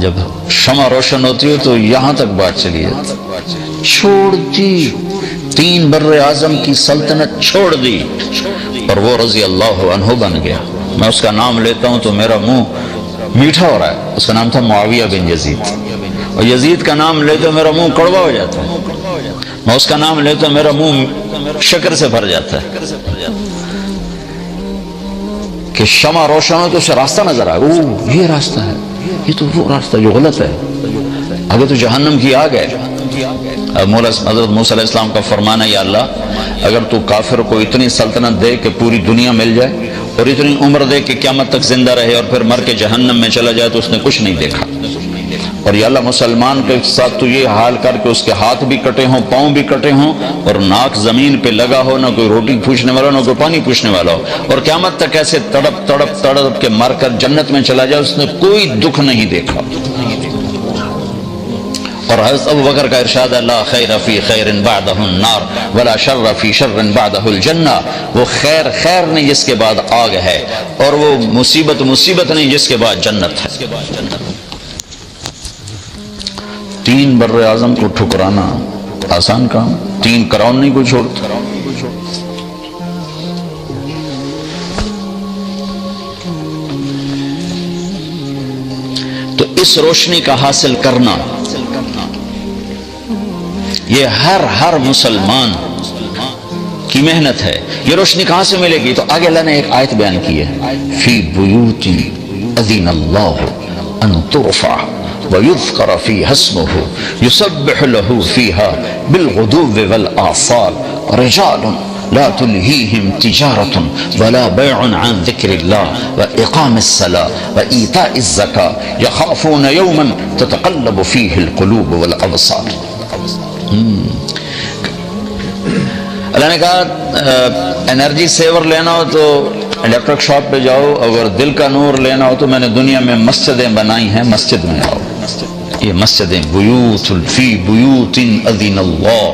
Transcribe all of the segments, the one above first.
جب شمع روشن ہوتی ہے تو یہاں تک بات چلی جاتی، چھوڑ دی، 3 بر اعظم کی سلطنت چھوڑ دی اور وہ رضی اللہ عنہ بن گیا۔ میں اس کا نام لیتا ہوں تو میرا منہ میٹھا ہو رہا ہے۔ اس کا نام تھا معاویہ بن یزید، اور یزید کا نام لیتے تو میرا منہ کڑوا ہو جاتا ہے، میں اس کا نام لیتا ہوں میرا منہ شکر سے بھر جاتا ہے کہ شمع روشن ہو تو اسے راستہ نظر آئے، اوہ یہ راستہ ہے، یہ تو وہ راستہ جو غلط ہے، آگے تو جہنم کی آگ ہے۔ حضرت موسیٰ علیہ السلام کا فرمانا، یا اللہ اگر تو کافر کو اتنی سلطنت دے کہ پوری دنیا مل جائے اور اتنی عمر دے کہ قیامت تک زندہ رہے اور پھر مر کے جہنم میں چلا جائے تو اس نے کچھ نہیں دیکھا، اور یا اللہ مسلمان کے ساتھ تو یہ حال کر کے اس کے ہاتھ بھی کٹے ہوں، پاؤں بھی کٹے ہوں، اور ناک زمین پہ لگا ہو، نہ کوئی روٹی پوچھنے والا نہ کوئی پانی پوچھنے والا ہو، اور قیامت تک ایسے تڑپ تڑپ تڑپ کے مر کر جنت میں چلا جائے، اس نے کوئی دکھ نہیں دیکھا۔ اور حضرت ابو بکر کا ارشاد ہے، لا خیر فی خیر بعدہ النار ولا شر فی شر بعدہ الجنہ، وہ خیر خیر نہیں جس کے بعد آگ ہے، اور وہ مصیبت مصیبت نہیں جس کے بعد جنت ہے۔ 3 بر اعظم کو ٹھکرانا آسان کام، 3 کراؤن نہیں کو چھوڑتا۔ تو اس روشنی کا حاصل کرنا یہ ہر مسلمان کی محنت ہے۔ یہ روشنی کہاں سے ملے گی؟ تو آگے اللہ نے ایک آیت بیان کی ہے، فی بیوت اذن اللہ ان ترفع وَيُذْكَرَ فِيهَا اسْمُهُ يُسَبِّحُ لَهُ فِيهَا بِالْغُدُوِّ وَالْآصَالِ رِجَالٌ لَا تُلْهِيهِمْ تِجَارَةٌ وَلَا بَيْعٌ عَنْ ذِكْرِ اللَّهِ وَإِقَامِ الصَّلَاةِ وَإِيتَاءِ الزَّكَاةِ يَخَافُونَ يَوْمًا تَتَقَلَّبُ فِيهِ الْقُلُوبُ وَالْأَبْصَارُ۔ اللہ نے کہا انرجی سیور لینا ہو تو الیکٹرک شاپ پہ جاؤ، اگر دل کا نور لینا ہو تو میں نے دنیا میں مسجدیں بنائی ہیں، مسجد میں آؤ۔ یہ مسجدیں، بیوت فی بیوت اذن اللہ،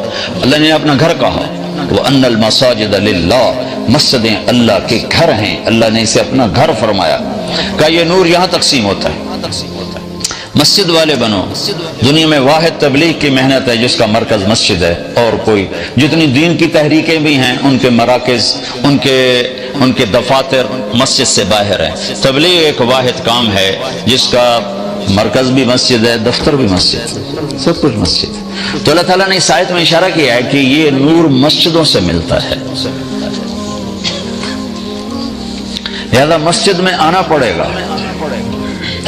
اللہ نے اپنا گھر کہا، وَأَنَّ الْمَسَاجِدَ لِلَّهِ، مسجدیں اللہ کے گھر ہیں، اللہ نے اسے اپنا گھر فرمایا۔ کہا یہ نور یہاں تقسیم ہوتا ہے، مسجد والے بنو۔ دنیا میں واحد تبلیغ کی محنت ہے جس کا مرکز مسجد ہے، اور کوئی جتنی دین کی تحریکیں بھی ہیں ان کے مراکز، ان کے دفاتر مسجد سے باہر ہیں۔ تبلیغ ایک واحد کام ہے جس کا مرکز بھی مسجد ہے، دفتر بھی مسجد، سب کچھ مسجد۔ تو اللہ تعالیٰ نے اس آیت میں اشارہ کیا ہے کہ یہ نور مسجدوں سے ملتا ہے، لہذا مسجد میں آنا پڑے گا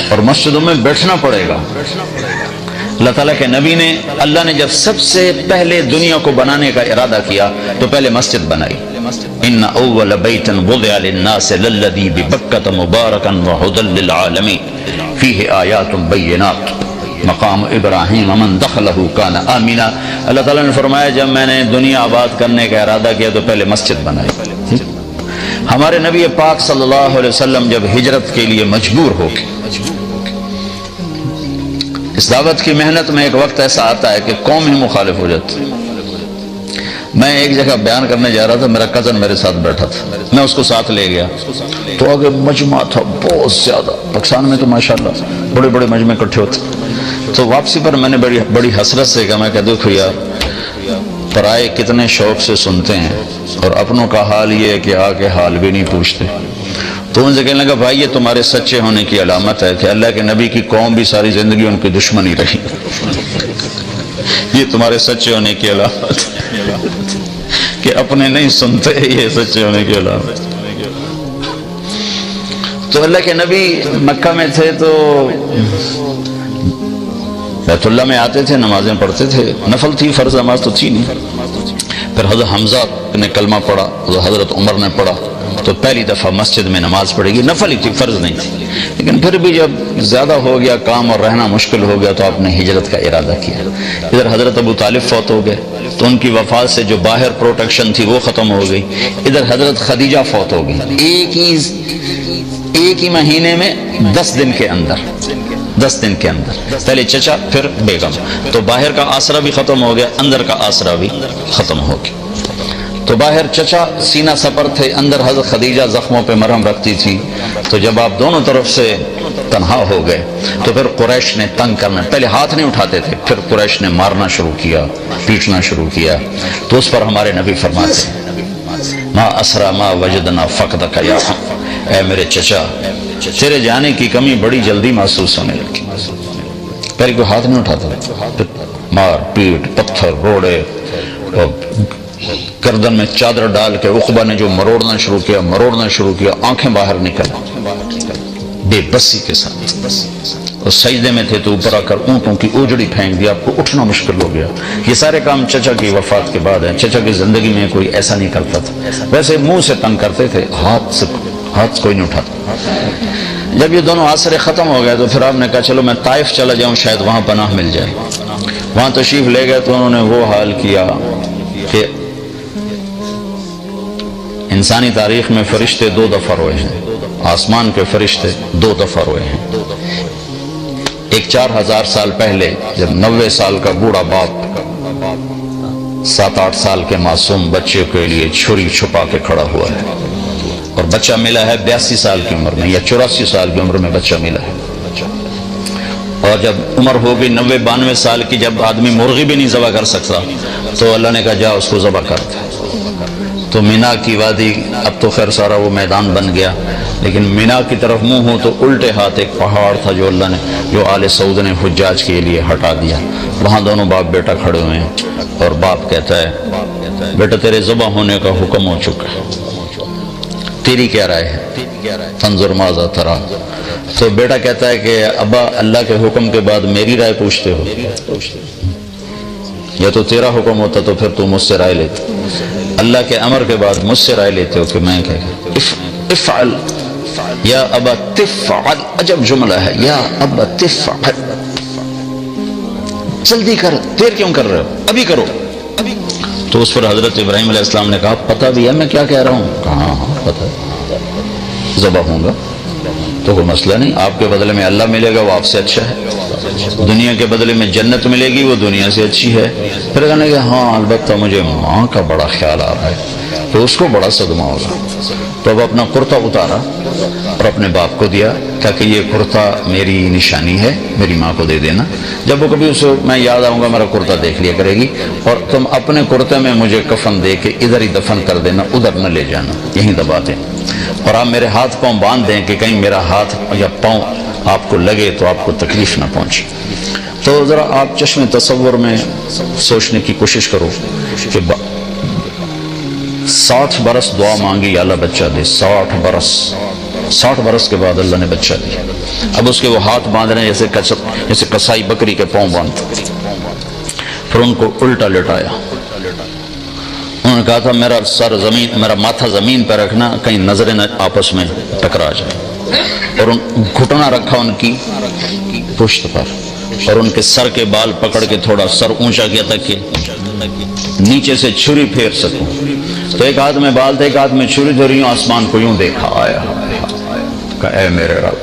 اور مسجدوں میں بیٹھنا پڑے گا۔ اللہ تعالیٰ کے نبی نے، اللہ نے جب سب سے پہلے دنیا کو بنانے کا ارادہ کیا تو پہلے مسجد بنائی۔ ان اول بیت وضع للناس للذی ببکۃ مبارکا وہدی للعالمین فیہ آیات بینات مقام ابراہیم من دخلہ کان آمنا۔ اللہ تعالیٰ نے فرمایا جب میں نے دنیا آباد کرنے کا ارادہ کیا تو پہلے مسجد بنائی۔ ہمارے نبی پاک صلی اللہ علیہ وسلم جب ہجرت کے لیے مجبور ہو گئے، اس دعوت کی محنت میں ایک وقت ایسا آتا ہے کہ قوم ہی مخالف ہو جاتی۔ میں ایک جگہ بیان کرنے جا رہا تھا، میرا کزن میرے ساتھ بیٹھا تھا، میں اس کو ساتھ لے گیا تو آگے مجمع تھا بہت زیادہ، پاکستان میں تو ماشاءاللہ بڑے بڑے مجمع اکٹھے ہوتے۔ تو واپسی پر میں نے بڑی حسرت سے کہا، میں کہ دیکھو یار، پرائے کتنے شوق سے سنتے ہیں اور اپنوں کا حال یہ ہے کہ آ کے حال بھی نہیں پوچھتے۔ تو ان سے کہنے لگا بھائی یہ تمہارے سچے ہونے کی علامت ہے کہ اللہ کے نبی کی قوم بھی ساری زندگی ان کی دشمنی رہی، یہ تمہارے سچے ہونے کی علامت کہ اپنے نہیں سنتے، یہ سچے ہونے کی علامت۔ تو اللہ کے نبی مکہ میں تھے تو بیت اللہ میں آتے تھے، نمازیں پڑھتے تھے، نفل تھی، فرض نماز تو تھی نہیں۔ پھر حضرت حمزہ نے کلمہ پڑھا، حضرت عمر نے پڑھا، تو پہلی دفعہ مسجد میں نماز پڑھے گی، نفل ہی تھی، فرض نہیں تھی، لیکن پھر بھی جب زیادہ ہو گیا کام اور رہنا مشکل ہو گیا تو آپ نے ہجرت کا ارادہ کیا۔ ادھر حضرت ابو طالب فوت ہو گئے تو ان کی وفات سے جو باہر پروٹیکشن تھی وہ ختم ہو گئی، ادھر حضرت خدیجہ فوت ہو گئی ایک ہی مہینے میں 10 دن کے اندر، پہلے چچا پھر بیگم، تو باہر کا آسرا بھی ختم ہو گیا، اندر کا آسرا بھی ختم ہو گیا۔ تو باہر چچا سینہ سپر تھے، اندر حضرت خدیجہ زخموں پہ مرہم رکھتی تھی، تو جب آپ دونوں طرف سے تنہا ہو گئے تو پھر قریش نے تنگ کرنا، پہلے ہاتھ نہیں اٹھاتے تھے، پھر قریش نے مارنا شروع کیا، پیٹنا شروع کیا، تو اس پر ہمارے نبی فرماتے ہیں ما اسرا ما وجدنا فقدک یا اے میرے چچا، تیرے جانے کی کمی بڑی جلدی محسوس ہونے لگی۔ پہلے کوئی ہاتھ نہیں اٹھاتا، مار پیٹ، پتھر، روڑے، اور گردن میں چادر ڈال کے عقبہ نے جو مروڑنا شروع کیا، آنکھیں باہر نکل، بے بسی کے ساتھ، اور سجدے میں تھے تو اوپر آ کر اونٹوں کی اوجڑی پھینک دیا، آپ کو اٹھنا مشکل ہو گیا۔ یہ سارے کام چچا کی وفات کے بعد ہیں، چچا کی زندگی میں کوئی ایسا نہیں کرتا تھا، ویسے منہ سے تنگ کرتے تھے، ہاتھ کوئی نہیں اٹھاتا۔ جب یہ دونوں آسرے ختم ہو گئے تو پھر آپ نے کہا چلو میں طائف چلا جاؤں، شاید وہاں پناہ مل جائے۔ وہاں تشریف لے گئے تو انہوں نے وہ حال کیا کہ انسانی تاریخ میں فرشتے 2 دفعہ روئے ہیں، آسمان کے فرشتے 2 دفعہ روئے ہیں۔ ایک 4000 سال پہلے جب 90 سال کا بوڑھا باپ 7-8 سال کے معصوم بچے کے لیے چھری چھپا کے کھڑا ہوا ہے، اور بچہ ملا ہے 82 سال کی عمر میں یا 84 سال کی عمر میں بچہ ملا ہے، اور جب عمر ہو گئی 90-92 سال کی، جب آدمی مرغی بھی نہیں ذبح کر سکتا تو اللہ نے کہا جا اس کو ذبح کر دے۔ تو مینا کی وادی، اب تو خیر سارا وہ میدان بن گیا، لیکن مینا کی طرف منہ ہو تو الٹے ہاتھ ایک پہاڑ تھا جو اللہ نے، جو آل سعود نے حجاج کے لیے ہٹا دیا، وہاں دونوں باپ بیٹا کھڑے ہوئے ہیں، اور باپ کہتا ہے بیٹا تیرے ذبح ہونے کا حکم ہو چکا ہے، تیری کیا رائے ہے؟ انظر ماذا ترى۔ تو بیٹا کہتا ہے کہ ابا اللہ کے حکم کے بعد میری رائے پوچھتے ہو، یا تو تیرا حکم ہوتا تو پھر تو مجھ سے رائے لیتے، اللہ کے امر کے بعد مجھ سے رائے لیتے ہو کہ میں کیا افعل یا ابا تفعل، عجب جملہ ہے، یا ابا تفعل، جلدی کر، دیر کیوں کر رہے ہو، ابھی کرو۔ تو اس پر حضرت ابراہیم علیہ السلام نے کہا پتہ بھی ہے میں کیا کہہ رہا ہوں؟ کہا ہاں پتہ ہے، ذبح ہوں گا تو کوئی مسئلہ نہیں، آپ کے بدلے میں اللہ ملے گا وہ آپ سے اچھا ہے، دنیا کے بدلے میں جنت ملے گی وہ دنیا سے اچھی ہے۔ پھر کہنے کہ ہاں البتہ مجھے ماں کا بڑا خیال آ رہا ہے، تو اس کو بڑا صدمہ ہوگا۔ تو اب اپنا کرتا اتارا اور اپنے باپ کو دیا، تاکہ یہ کرتا میری نشانی ہے، میری ماں کو دے دینا، جب وہ کبھی اسے میں یاد آؤں گا میرا کرتا دیکھ لیا کرے گی، اور تم اپنے کرتے میں مجھے کفن دے کے ادھر ہی دفن کر دینا، ادھر نہ لے جانا، یہیں دبا دیں، اور آپ میرے ہاتھ پاؤں باندھ دیں کہ کہیں میرا ہاتھ یا پاؤں آپ کو لگے تو آپ کو تکلیف نہ پہنچے۔ تو ذرا آپ چشم تصور میں سوچنے کی کوشش کرو کہ 60 برس دعا مانگی یا اللہ بچہ دے، 60 برس کے بعد اللہ نے بچہ دیا۔ اب اس کے وہ ہاتھ باندھ رہے ہیں جیسے کسائی بکری کے پاؤں باندھ، پھر ان کو الٹا لٹایا، انہوں نے کہا تھا میرا سر زمین، میرا ماتھا زمین پہ رکھنا کہیں نظریں آپس میں ٹکرا جائے، اور گھٹنا رکھا ان کی پشت پر، اور ان کے سر کے بال پکڑ کے تھوڑا سر اونچا کیا تک کہ نیچے سے چھری پھیر سکوں۔ تو ایک ہاتھ میں بال تھے، ایک ہاتھ میں چھری دھری ہوں، آسمان کو یوں دیکھا، آیا کہ اے میرے رب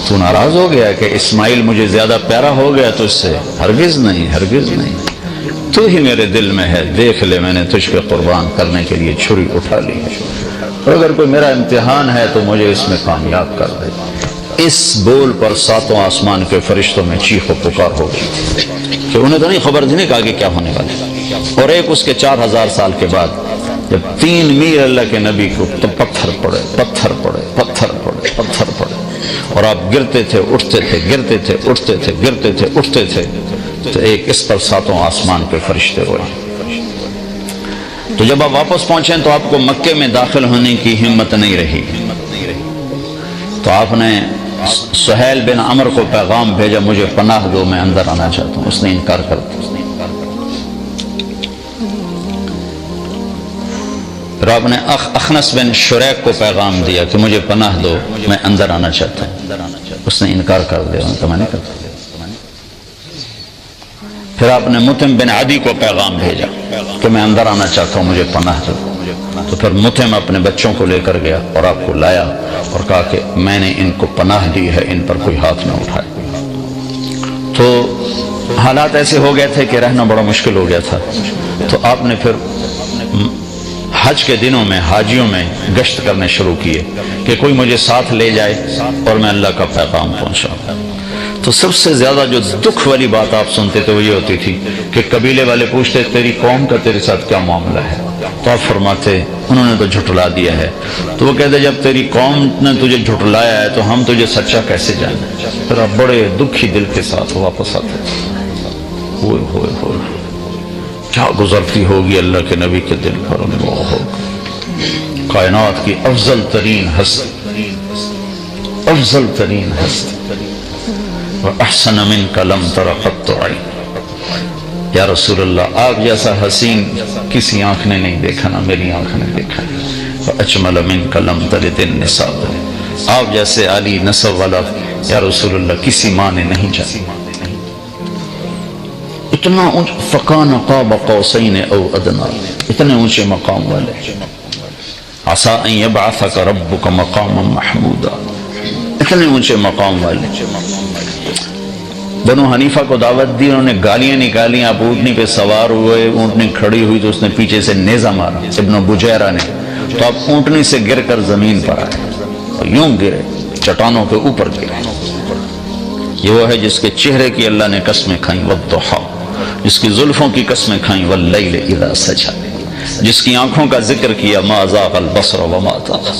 تو ناراض ہو گیا کہ اسماعیل مجھے زیادہ پیارا ہو گیا تو اس سے؟ ہرگز نہیں، ہرگز نہیں، تو ہی میرے دل میں ہے، دیکھ لے میں نے تجھ کے قربان کرنے کے لیے چھری اٹھا لی ہے، اور اگر کوئی میرا امتحان ہے تو مجھے اس میں کامیاب کر دے۔ اس بول پر 7 آسمان کے فرشتوں میں چیخ و پکار ہو گئی کہ انہیں تو نہیں خبر تھی نہیں کہا کہ کیا ہونے والا ہے۔ اور ایک اس کے 4000 سال کے بعد جب 3 میر اللہ کے نبی کو تو پتھر پڑے، پتھر پڑے، پتھر پڑے، پتھر پڑے، اور آپ گرتے تھے اٹھتے تھے، گرتے تھے اٹھتے تھے، گرتے تھے اٹھتے تھے، تو ایک اس پر 7 آسمان کے فرشتے روئے۔ تو جب آپ واپس پہنچیں تو آپ کو مکے میں داخل ہونے کی ہمت نہیں رہی، تو آپ نے سہیل بن عمر کو پیغام بھیجا مجھے پناہ دو، میں اندر آنا چاہتا ہوں، اس نے انکار کر دیا۔ پھر آپ نے اخنس بن شریک کو پیغام دیا کہ مجھے پناہ دو، میں اندر آنا چاہتا ہوں، اس نے انکار کر دیا، ان کا میں نہیں کرتا۔ پھر آپ نے متم بن عدی کو پیغام بھیجا کہ میں اندر آنا چاہتا ہوں، مجھے پناہ دو۔ تو پھر متم اپنے بچوں کو لے کر گیا اور آپ کو لایا اور کہا کہ میں نے ان کو پناہ دی ہے، ان پر کوئی ہاتھ نہ اٹھائے۔ تو حالات ایسے ہو گئے تھے کہ رہنا بڑا مشکل ہو گیا تھا، تو آپ نے پھر حج کے دنوں میں حاجیوں میں گشت کرنے شروع کیے کہ کوئی مجھے ساتھ لے جائے اور میں اللہ کا پیغام پہنچاؤں۔ تو سب سے زیادہ جو دکھ والی بات آپ سنتے تھے وہ یہ ہوتی تھی کہ قبیلے والے پوچھتے تیری قوم کا تیرے ساتھ کیا معاملہ ہے، تو آپ فرماتے انہوں نے تو جھٹلا دیا ہے۔ تو وہ کہتے جب تیری قوم نے تجھے جھٹلایا ہے تو ہم تجھے سچا کیسے جانیں؟ پھر آپ بڑے دکھی دل کے ساتھ واپس آتے۔ ہوئے ہوئے ہوئے کیا گزرتی ہوگی اللہ کے نبی کے دل پر، اللہ کائنات کی افضل ترین ہستی، افضل ترین ہستی، وَأَحْسَنَ مِنْكَ لَمْ تَرَ قَطُّ عَيْنٌ، یا رسول اللہ آپ جیسا حسین کسی آنکھ نے نہیں دیکھا، نہ میری آنکھ نے دیکھا۔ وَأَجْمَلَ مِنْكَ لَمْ تَلِدِ النِّسَاءُ، آپ جیسے عالی نسب والا یا رسول اللہ کسی ماں نے نہیں جانا۔ اتنا فَكَانَ قَابَ قَوْسَيْنِ أَوْ أَدْنَىٰ، اتنے اونچے مقام والے۔ عَسَىٰ أَن يَبْعَثَكَ رَبُّكَ مَقَامًا مَحْمُودًا، اتنے اونچے مقام والے۔ بنو حنیفہ کو دعوت دی، انہوں نے گالیاں نکالی، آپ اونٹنی پہ سوار ہوئے، اونٹنی کھڑی ہوئی تو اس نے پیچھے سے نیزہ مارا ابن بجیرہ نے، تو آپ اونٹنی سے گر کر زمین پر آئے اور یوں گرے، چٹانوں کے اوپر گرے۔ یہ وہ ہے جس کے چہرے کی اللہ نے قسمیں کھائیں، والضحیٰ، جس کی زلفوں کی قسمیں کھائیں، واللیل اذا سجا، جس کی آنکھوں کا ذکر کیا ما زاغ البصر وما طغى،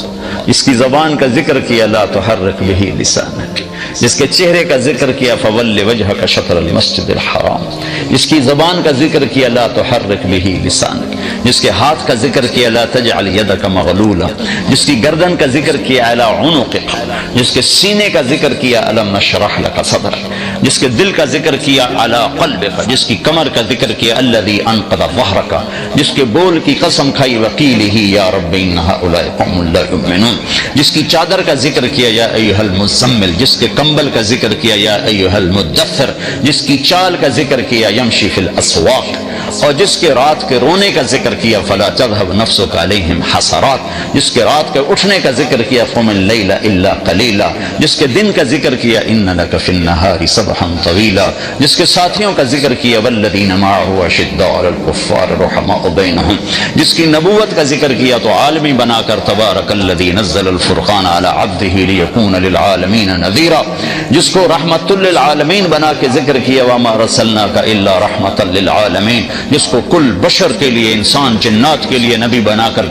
جس کی زبان کا ذکر کیا لا تحرک بہ لسانک، جس کے چہرے کا ذکر کیا فول وجہک شطر المسجد الحرام، جس کی زبان کا ذکر کیا لا تحرک بہ لسانک، جس کے ہاتھ کا ذکر کیا لا تجعل یدک مغلولا، جس کی گردن کا ذکر کیا علی عنقک، جس کے سینے کا ذکر کیا الم نشرح لک صدرک، جس کے دل کا ذکر کیا علی قلبک، جس کی کمر کا ذکر کیا الذی انقض ظہرک، جس کے بول کی قسم کھائی وقیلہ یا رب ان ہؤلاء قوم لا یؤمنون، جس کی چادر کا ذکر کیا یا ایھا المزمل، جس کے کمبل کا ذکر کیا یا ایھا المدثر، جس کی چال کا ذکر کیا یمشی فی الاسواق، اور جس کے رات کے رونے کا ذکر کیا فلا تذهب نفسك علیہم حسرات، جس کے رات کے اٹھنے کا ذکر کیا قم اللیل الا قلیلا، جس کے دن کا ذکر کیا ان لک فی النہار سبحا طویلا، جس کے ساتھیوں کا ذکر کیا والذین معه اشداء علی الکفار رحماء بینہم، جس کی نبوت کا ذکر کیا تو عالمی بنا کر تبارک الذی نزل الفرقان علی عبدہ لیکون للعالمین نذیرا، جس کو رحمت للعالمین بنا کے ذکر کیا وما رسلناک الا رحمتا للعالمین، جس کو کل بشر کے لیے، انسان جنات کے لیے نبی بنا کر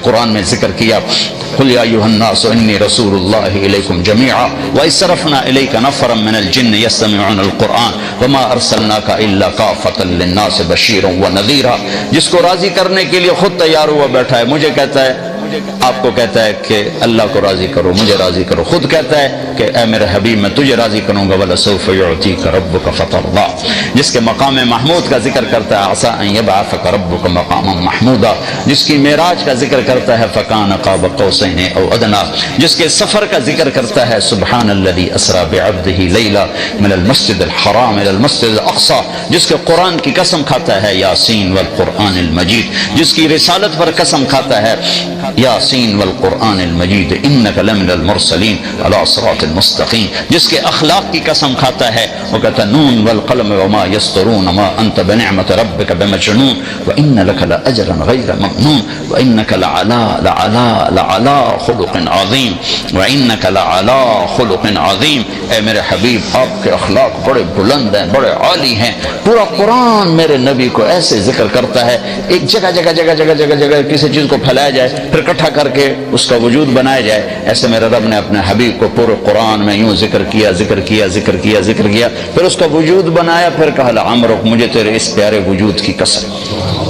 قرآن میں ذکر کیا قل یا ایھا الناس انی رسول اللہ الیکم جمیعا وَإِذْ صَرَفْنَا إِلَيْكَ نَفَرًا مِّنَ الْجِنِّ يَسْتَمِعُونَ الْقُرْآنَ وَمَا أَرْسَلْنَاكَ إِلَّا كَافَةً لِلنَّاسِ بَشِيرًا وَنَذِيرًا، جس کو راضی کرنے کے لیے خود تیار ہوا بیٹھا ہے، مجھے کہتا ہے، آپ کو کہتا ہے کہ اللہ کو راضی کرو، مجھے راضی کرو، خود کہتا ہے کہ اے میرے حبیب میں تجھے راضی کروں گا وَلَسَوْفَ يُعْطِيكَ رَبُّكَ فَتَرْضَىٰ، جس کے مقام محمود کا ذکر کرتا ہے عَسَىٰ أَن يَبْعَثَكَ رَبُّكَ مَقَامًا مَحْمُودًا، جس کی معراج کا ذکر کرتا ہے فَكَانَ قَابَ قَوْسَيْنِ أَوْ أَدْنَىٰ، جس کے سفر کا ذکر کرتا ہے سبحان الذی اسریٰ بعبدہ لیلا من المسجد الحرام الی المسجد الاقصی، جس کے قرآن کی قسم کھاتا ہے یاسین والقرآن المجید، جس کی رسالت پر قسم کھاتا ہے یاسین والقرآن المجید انک لمن المرسلین علی صراط مستقیم، جس کے اخلاق کی قسم کھاتا ہے وہ کہتا ہے نون والقلم وما یسطرون ما انت بنعمت ربک بمجنون وان لک لاجرا غیر ممنون وانک لعلی خلق عظیم وانک لعلی خلق عظیم، اے میرے حبیب آپ کے اخلاق بڑے بلند ہیں، بڑے عالی ہیں۔ پورا قرآن میرے نبی کو ایسے ذکر کرتا ہے، ایک جگہ جگہ جگہ جگہ جگہ جگہ کسی چیز کو پھیلایا جائے پھر اکٹھا کر کے اس کا وجود بنایا جائے، ایسے میرے رب نے اپنے حبیب کو پورے قرآن میں یوں ذکر کیا ذکر کیا ذکر کیا ذکر کیا، پھر اس کا وجود بنایا، پھر کہا لعمرک مجھے تیرے اس پیارے وجود کی قسم،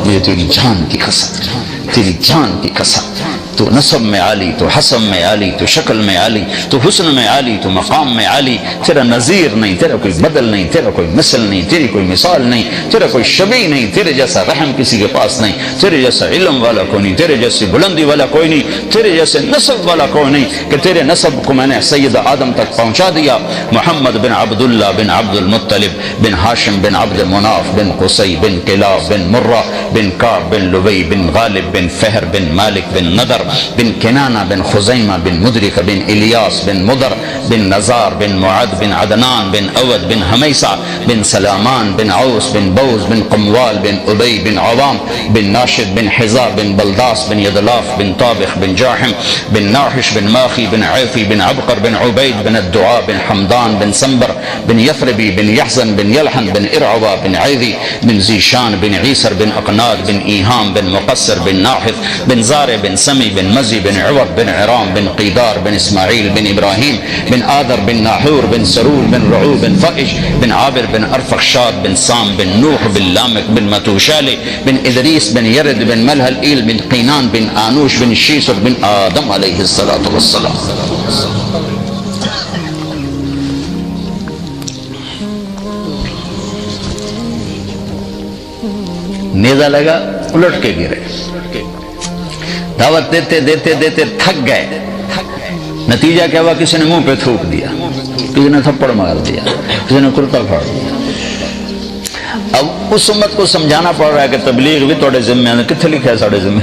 مجھے تیری جان کی قسم، تیری جان کی قسم، تو نسب میں عالی، تو حسب میں عالی، تو شکل میں عالی، تو حسن میں عالی، تو مقام میں عالی، تیرا نظیر نہیں، تیرا کوئی بدل نہیں، تیرا کوئی مثل نہیں، تیری کوئی مثال نہیں، تیرا کوئی شبیہ نہیں، تیرے جیسا رحم کسی کے پاس نہیں، تیرے جیسا علم والا کوئی نہیں، تیرے جیسی بلندی والا کوئی نہیں، تیرے جیسے نسب والا کوئی نہیں کہ تیرے نسب کو میں نے سید آدم تک پہنچا دیا، محمد بن عبداللہ بن عبد المطلب بن ہاشم بن عبد مناف بن قصی بن کلاب بن مرہ بن کعب بن لبی بن غالب بن فہر بن مالک بن نضر بن کنانہ بن خزیمہ بن مدرک بن الیاس بن مدر بن نزار بن معد بن عدنان بن اود بن حمیسہ بن سلامان بن عوس بن بوز بن قموال بن ابی بن عوام بن ناشد بن حزا بن بلداس بن یدلاف بن طابخ بن جاحم بن ناحش بن ماخی بن عیفی بن عبقر بن عبید بن الدعاء بن حمدان بن سنبر بن یثربی بن یحزن بن یلحن بن ارعوا بن عیدی بن زیشان بن عیسر بن اقناد بن ایہام بن مقصر بن ناحث بن زار بن سمی بن مزی بن عوض بن عرام بن قیدار بن اسماعیل بن ابراہیم بن آدر بن ناحور بن سرور بن رعو بن فائج بن عابر بن ارفخشاد بن سام بن نوح بن لامک بن متوشال بن ادریس بن یرد بن ملہل ایل بن قینان بن آنوش بن شیسر بن آدم علیہ السلام. نیزہ لگا الٹ کے گرے. دعوت دیتے دیتے دیتے تھک گئے. نتیجہ کیا ہوا؟ کسی نے منہ پہ تھوک دیا, کسی نے تھپڑ مار دیا, کسی نے کرتا پھاڑ دیا. اب اس امت کو سمجھانا پڑ رہا ہے کہ تبلیغ بھی توڑے ذمہ ہے. کتنے لکھا ہے ساڑھے ذمہ؟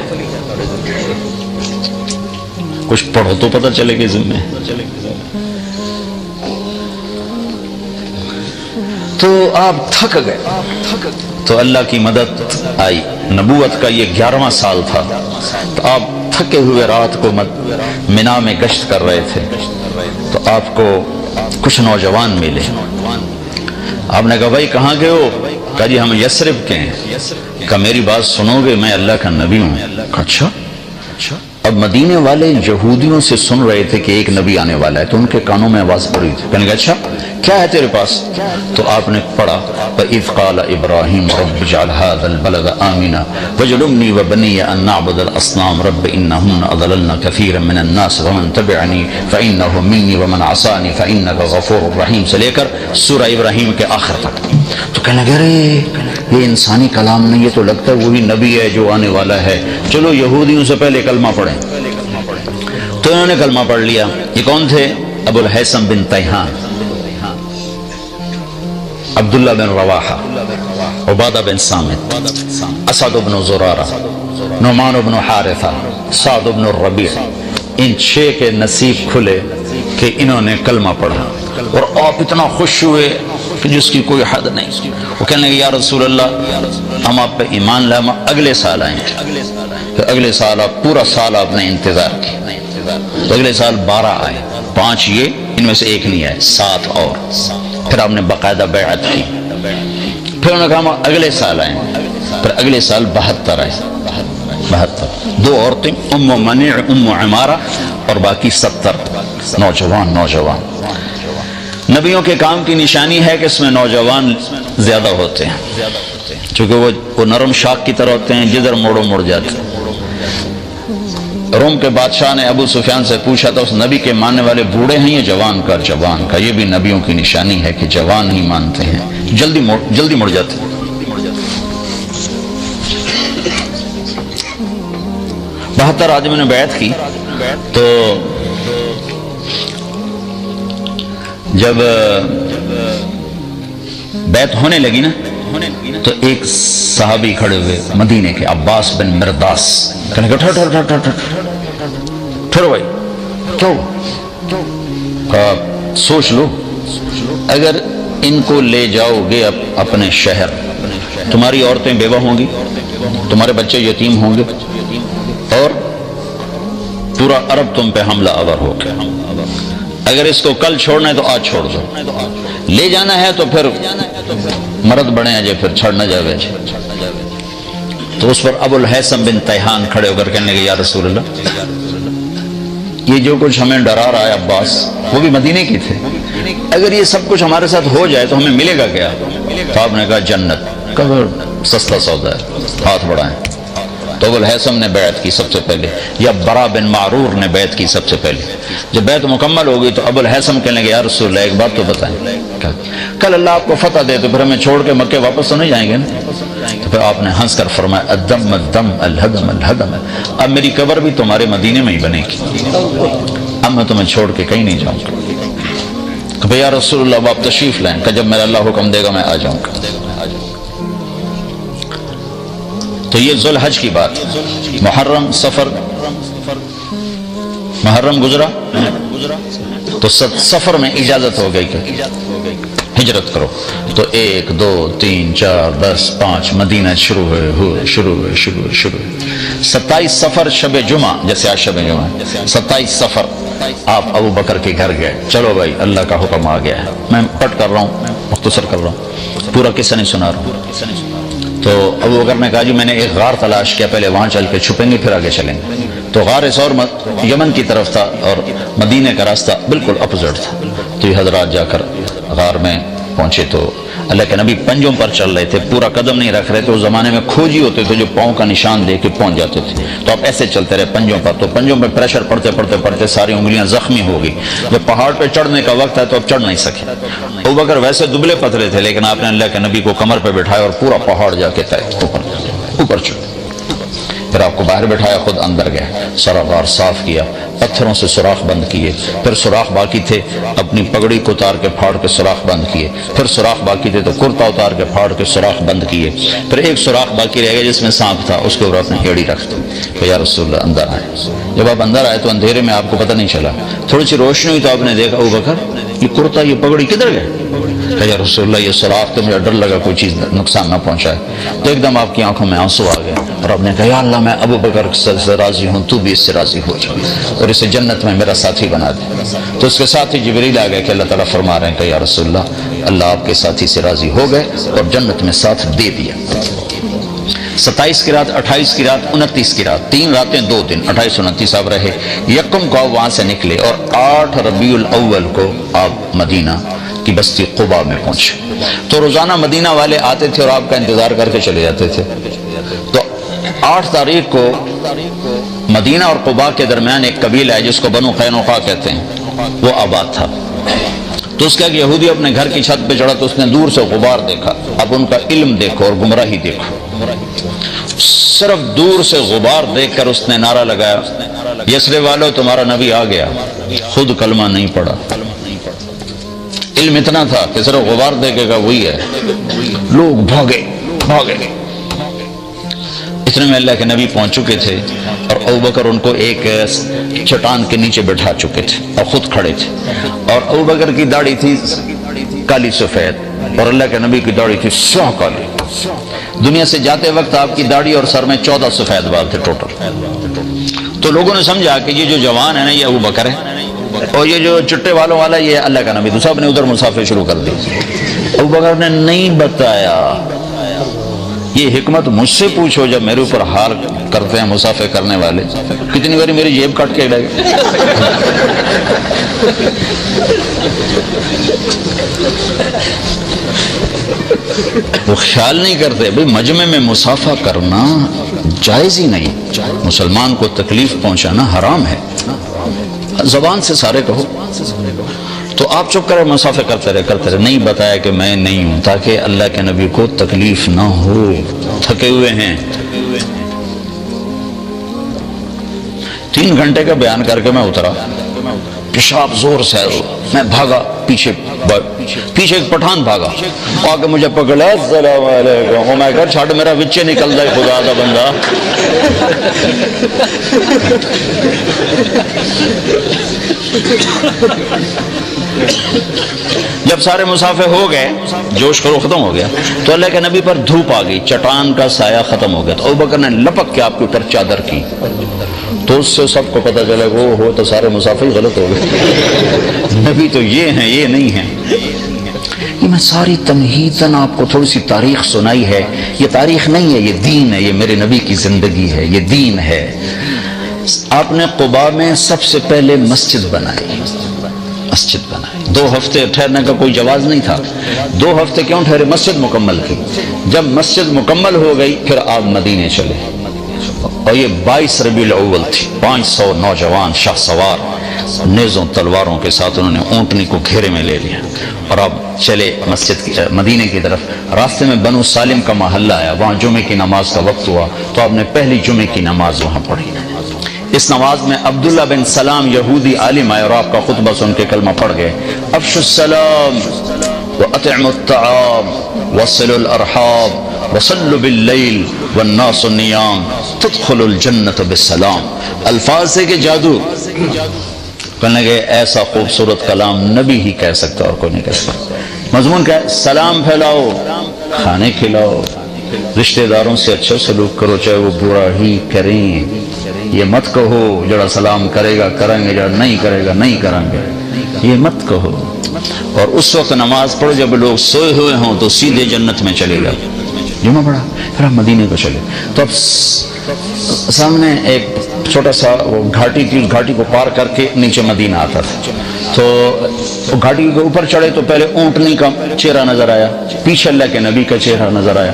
کچھ پڑھو تو پتہ چلے کہ ذمہ ہے. تو آپ تھک گئے تو اللہ کی مدد آئی. نبوت کا یہ 11واں سال تھا. تو آپ تھکے ہوئے رات کو منا میں گشت کر رہے تھے تو آپ کو کچھ نوجوان ملے. آپ نے کہا بھائی کہاں گئے ہو؟ کہا جی ہم یثرب کے ہیں. کہا میری بات سنو گے؟ میں اللہ کا نبی ہوں. کہا اچھا. اب مدینے والے یہودیوں سے سن رہے تھے کہ ایک نبی آنے والا ہے تو ان کے کانوں میں آواز پڑی تھی. کہنے کہا اچھا کیا ہے تیرے پاس؟ تو آپ نے پڑھا وَإِذْ قَالَ إِبْرَاهِيمُ رَبِّ اجْعَلْ هَذَا الْبَلَدَ آمِنًا وَاجْنُبْنِي وَبَنِيَّ أَن نَّعْبُدَ الْأَصْنَامَ رَبِّ إِنَّهُنَّ أَضَلَلْنَ كَثِيرًا مِّنَ النَّاسِ وَمَن تَبِعَنِي فَإِنَّهُ مِنِّي وَمَنْ عَصَانِي فَإِنَّكَ غَفُورٌ رَحِيمٌ سے لے کر سورہ ابراہیم کے آخر تک. تو کہنے لگے ارے یہ انسانی کلام نہیں, یہ تو لگتا ہے وہی نبی ہے جو آنے والا ہے. چلو یہودیوں سے پہلے کلمہ پڑھیں. تو انہوں نے کلمہ پڑھ لیا. یہ کون تھے؟ ابو الحیثم بن تیہان, عبداللہ بن رواحہ, عبادہ بن سامت, اسد بن زرارہ, نعمان بن حارثہ, سعد بن الربیع. ان 6 کے نصیب کھلے کہ انہوں نے کلمہ پڑھا. اور آپ اتنا خوش ہوئے کہ جس کی کوئی حد نہیں. وہ کہنے لگے یا رسول اللہ ہم آپ پہ ایمان لائے, ہم اگلے سال آئیں گے. کہ اگلے سال آپ پورا سال آپ نے انتظار کی. تو اگلے سال 12 آئے, 5 یہ, ان میں سے ایک نہیں آئے, 7 اور. پھر آپ نے باقاعدہ بیعت کی. پھر انہوں نے کہا ہم اگلے سال آئیں. پھر اگلے سال 72 آئے. 72 2 عورتیں, ام منیع, ام عمارہ, اور باقی 70 نوجوان. نبیوں کے کام کی نشانی ہے کہ اس میں نوجوان زیادہ ہوتے ہیں چونکہ وہ نرم شاخ کی طرح ہوتے ہیں, جدھر موڑو مڑ جاتے ہیں. روم کے بادشاہ نے ابو سفیان سے پوچھا تھا اس نبی کے ماننے والے بوڑھے ہیں یا جوان کا؟ یہ بھی نبیوں کی نشانی ہے کہ جوان ہی مانتے ہیں, جلدی مڑ جاتے ہیں. 72 آدمیوں نے بیعت کی. تو جب بیعت ہونے لگی نا تو ایک صحابی کھڑے ہوئے مدینے کے, عباس بن مرداس. کہنے کہ ٹھہرو بھائی, کیوں؟ سوچ لو اگر ان کو لے جاؤ گے اپنے شہر, تمہاری عورتیں بیوہ ہوں گی, تمہارے بچے یتیم ہوں گے, اور پورا عرب تم پہ حملہ آور ہو گیا. اگر اس کو کل چھوڑنا ہے تو آج چھوڑ دو, لے جانا ہے تو پھر مرد بڑے ہیں جے, پھر چھڑنا جاوے جے. تو اس پر ابو الحیثم بن تیہان کھڑے ہو کر کہنے لگے یا رسول اللہ یہ جو کچھ ہمیں ڈرا رہا ہے عباس, وہ بھی مدینے کی تھے, اگر یہ سب کچھ ہمارے ساتھ ہو جائے تو ہمیں ملے گا کیا؟ تو آپ نے کہا جنت. کہا سستا سودا ہے, ہاتھ بڑھائیں. تو ابو الحیثم نے بیعت کی سب سے پہلے, یا برا بن معرور نے بیعت کی سب سے پہلے. جب بیعت مکمل ہو گئی تو ابو الحیثم کہنے لگے یا رسول اللہ ایک بات تو بتائیں, کل اللہ آپ کو فتح دے تو پھر ہمیں چھوڑ کے مکے واپس تو نہیں جائیں گے نا؟ تو پھر آپ نے ہنس کر فرمایا الدم الدم الہدم الہدم, اب میری قبر بھی تمہارے مدینے میں ہی بنے گی, اب میں تمہیں چھوڑ کے کہیں نہیں جاؤں گا. کہ بھئی یا رسول اللہ آپ تشریف لائیں. کہ جب میرا اللہ حکم دے گا میں آ جاؤں گا. تو یہ ذوالحج کی بات, محرم, سفر, محرم گزرا تو سفر میں اجازت ہو گئی کہ ہجرت کرو، تو 1 2 3 4 10 5 مدینہ شروع ہوئے 27 سفر شب جمعہ، جیسے آج شب جمعہ 27 سفر آپ ابو بکر کے گھر گئے، چلو بھائی اللہ کا حکم آ گیا ہے، میں پٹ کر رہا ہوں، مختصر کر رہا ہوں، پورا قصہ نہیں سنا رہا ہوں۔ تو ابو بکر نے کہا جی میں نے ایک غار تلاش کیا، پہلے وہاں چل کے چھپیں گے پھر آگے چلیں گے۔ تو غار اور یمن کی طرف تھا اور مدینہ کا راستہ بالکل اپوزٹ تھا، تو یہ حضرات جا کر غار میں پہنچے تو اللہ کے نبی پنجوں پر چل رہے تھے، پورا قدم نہیں رکھ رہے تھے، اس زمانے میں کھوجی ہوتے تھے جو پاؤں کا نشان دے کے پہنچ جاتے تھے، تو آپ ایسے چلتے رہے پنجوں پر، تو پنجوں پہ پریشر پڑتے ساری انگلیاں زخمی ہو گئی، جب پہاڑ پہ چڑھنے کا وقت ہے تو اب چڑھ نہیں سکے۔ ابوبکر ویسے دبلے پتلے تھے لیکن آپ نے اللہ کے نبی کو کمر پہ بٹھایا اور پورا پہاڑ جا کے طے اوپر چڑھ، پھر آپ کو باہر بٹھایا، خود اندر گئے، سارا غار صاف کیا، پتھروں سے سوراخ بند کیے، پھر سوراخ باقی تھے اپنی پگڑی کو اتار کے پھاڑ کے سوراخ بند کیے، پھر سوراخ باقی تھے تو کرتا اتار کے پھاڑ کے سوراخ بند کیے، پھر ایک سوراخ باقی رہ گیا جس میں سانپ تھا، اس کے اوپر اپنی ایڑی رکھ دی کہ یا رسول اللہ اندر آئے۔ جب آپ اندر آئے تو اندھیرے میں آپ کو پتہ نہیں چلا، تھوڑی سی روشنی ہوئی تو آپ نے دیکھا ابوبکر یہ کرتا یہ پگڑی کدھر گئے؟ کہ یا رسول اللہ یہ سوراخ تو مجھے ڈر لگا کوئی چیز نقصان نہ پہنچائے، تو ایک دم آپ کی آنکھوں میں آنسو آ گئے اور آپ نے کہا یا اللہ میں ابو بکر سے راضی ہوں، تو بھی اس سے راضی ہو جا اور اسے جنت میں میرا ساتھی بنا دے۔ تو اس کے ساتھ ہی جبریل آ گئے کہ اللہ تعالیٰ فرما رہے ہیں کہ یا رسول اللہ اللہ آپ کے ساتھی سے راضی ہو گئے اور جنت میں ساتھ دے دیا۔ 27 کی رات، 28 کی رات، 29 کی رات، 3 راتیں 2 دن، 28 29 آپ رہے۔ یکم کو آپ وہاں سے نکلے اور 8 ربیع الاول کو آپ مدینہ کی بستی قباء میں پہنچے۔ تو روزانہ مدینہ والے آتے تھے اور آپ کا انتظار کر کے چلے جاتے تھے۔ تو 8 تاریخ کو مدینہ اور قباء کے درمیان ایک قبیلہ ہے جس کو بنو قینقاع کہتے ہیں، وہ آباد تھا۔ تو اس کا ایک یہودی اپنے گھر کی چھت پہ چڑھا تو اس نے دور سے غبار دیکھا، اب ان کا علم دیکھو اور گمراہی دیکھو، صرف دور سے غبار دیکھ کر اس نے نعرہ لگایا یثرب والو تمہارا نبی آ گیا، خود کلمہ نہیں پڑھا، علم اتنا تھا کہ صرف غبار دیکھے گا وہی ہے، لوگ بھاگے۔ اتنے میں اللہ کے نبی پہنچ چکے تھے اور ابوبکر ان کو ایک چٹان کے نیچے بٹھا چکے تھے اور خود کھڑے تھے، اور ابوبکر کی داڑھی تھی کالی سفید اور اللہ کے نبی کی داڑھی تھی سیاہ کالی۔ دنیا سے جاتے وقت آپ کی داڑھی اور سر میں 14 سفید بال تھے ٹوٹل۔ تو لوگوں نے سمجھا کہ یہ جو جوان ہے نا یہ ابوبکر ہے اور یہ جو چٹے والوں والا یہ اللہ کا نبی، تو سب نے ادھر مسافر شروع کر دی۔ ابوبکر نے نہیں بتایا، یہ حکمت مجھ سے پوچھو جب میرے اوپر حال کرتے ہیں مسافر کرنے والے، کتنی باری میری جیب کاٹ کے لگے۔ وہ خیال نہیں کرتے بھئی مجمع میں مسافہ کرنا جائز ہی نہیں، مسلمان کو تکلیف پہنچانا حرام ہے، زبان سے سارے کہو۔ تو آپ چپ کرے مسافر کرتے رہے، نہیں بتایا کہ میں نہیں ہوں تاکہ اللہ کے نبی کو تکلیف نہ ہو، تھکے ہوئے ہیں۔ 3 گھنٹے کا بیان کر کے میں اترا، پیشاب زور سے میں بھاگا، پیچھے ایک پٹھان بھاگا، آ کے مجھے پکڑا، السلام علیکم، میں کہا چھاڑ میرا وچے نکل جائے خدا دا بندہ۔ جب سارے مسافر ہو گئے، جوش کرو ختم ہو گیا، تو اللہ کے نبی پر دھوپ آ گئی، چٹان کا سایہ ختم ہو گیا، تو ابوبکر نے لپک کے آپ کے اوپر چادر کی، تو اس سے سب کو پتہ چلا وہ ہو تو سارے مسافر غلط ہو گئے، نبی تو یہ ہیں یہ نہیں ہیں۔ یہ میں ساری تمہیداً آپ کو تھوڑی سی تاریخ سنائی ہے، یہ تاریخ نہیں ہے، یہ دین ہے، یہ میرے نبی کی زندگی ہے، یہ دین ہے۔ آپ نے قباء میں سب سے پہلے مسجد بنائی، 2 ہفتے ٹھہرنے کا کوئی جواز نہیں تھا، 2 ہفتے کیوں ٹھہرے؟ مسجد مکمل کی، جب مسجد مکمل ہو گئی پھر آپ مدینے چلے، اور یہ 22 ربیع الاول تھی، 500 نوجوان شاہ سوار نیزوں تلواروں کے ساتھ انہوں نے اونٹنی کو گھیرے میں لے لیا اور اب چلے مسجد کی مدینے کی طرف۔ راستے میں بنو سالم کا محلہ آیا، وہاں جمعے کی نماز کا وقت ہوا تو آپ نے پہلی جمعے کی نماز وہاں پڑھی۔ اس نماز میں عبداللہ بن سلام یہودی عالم آئے اور آپ کا خطبہ سن کے کلمہ پڑھ گئے، افشوا السلام اطعموا الطعام وصلوا الارحام وصلوا باللیل والناس نیام تدخلوا الجنت بالسلام. الفاظ سے کہ جادو. کہنے کہ ایسا خوبصورت کلام نبی ہی کہہ سکتا اور کوئی نہیں کہہ سکتا. مضمون کیا ہے؟ سلام پھیلاؤ، کھانے کھلاؤ، رشتہ داروں سے اچھا سلوک کرو چاہے وہ برا ہی کریں. یہ مت کہو جڑا سلام کرے گا کریں گے، جڑا نہیں کرے گا نہیں کریں گے، یہ مت کہو. اور اس وقت نماز پڑھو جب لوگ سوئے ہوئے ہوں تو سیدھے جنت میں چلے گا. جمعہ پڑھا پھر ہم مدینے کو چلے تو اب سامنے ایک چھوٹا سا وہ گھاٹی تھی، گھاٹی کو پار کر کے نیچے مدینہ آتا تھا. تو گھاٹی کے اوپر چڑھے تو پہلے اونٹنی کا چہرہ نظر آیا، پیچھے اللہ کے نبی کا چہرہ نظر آیا.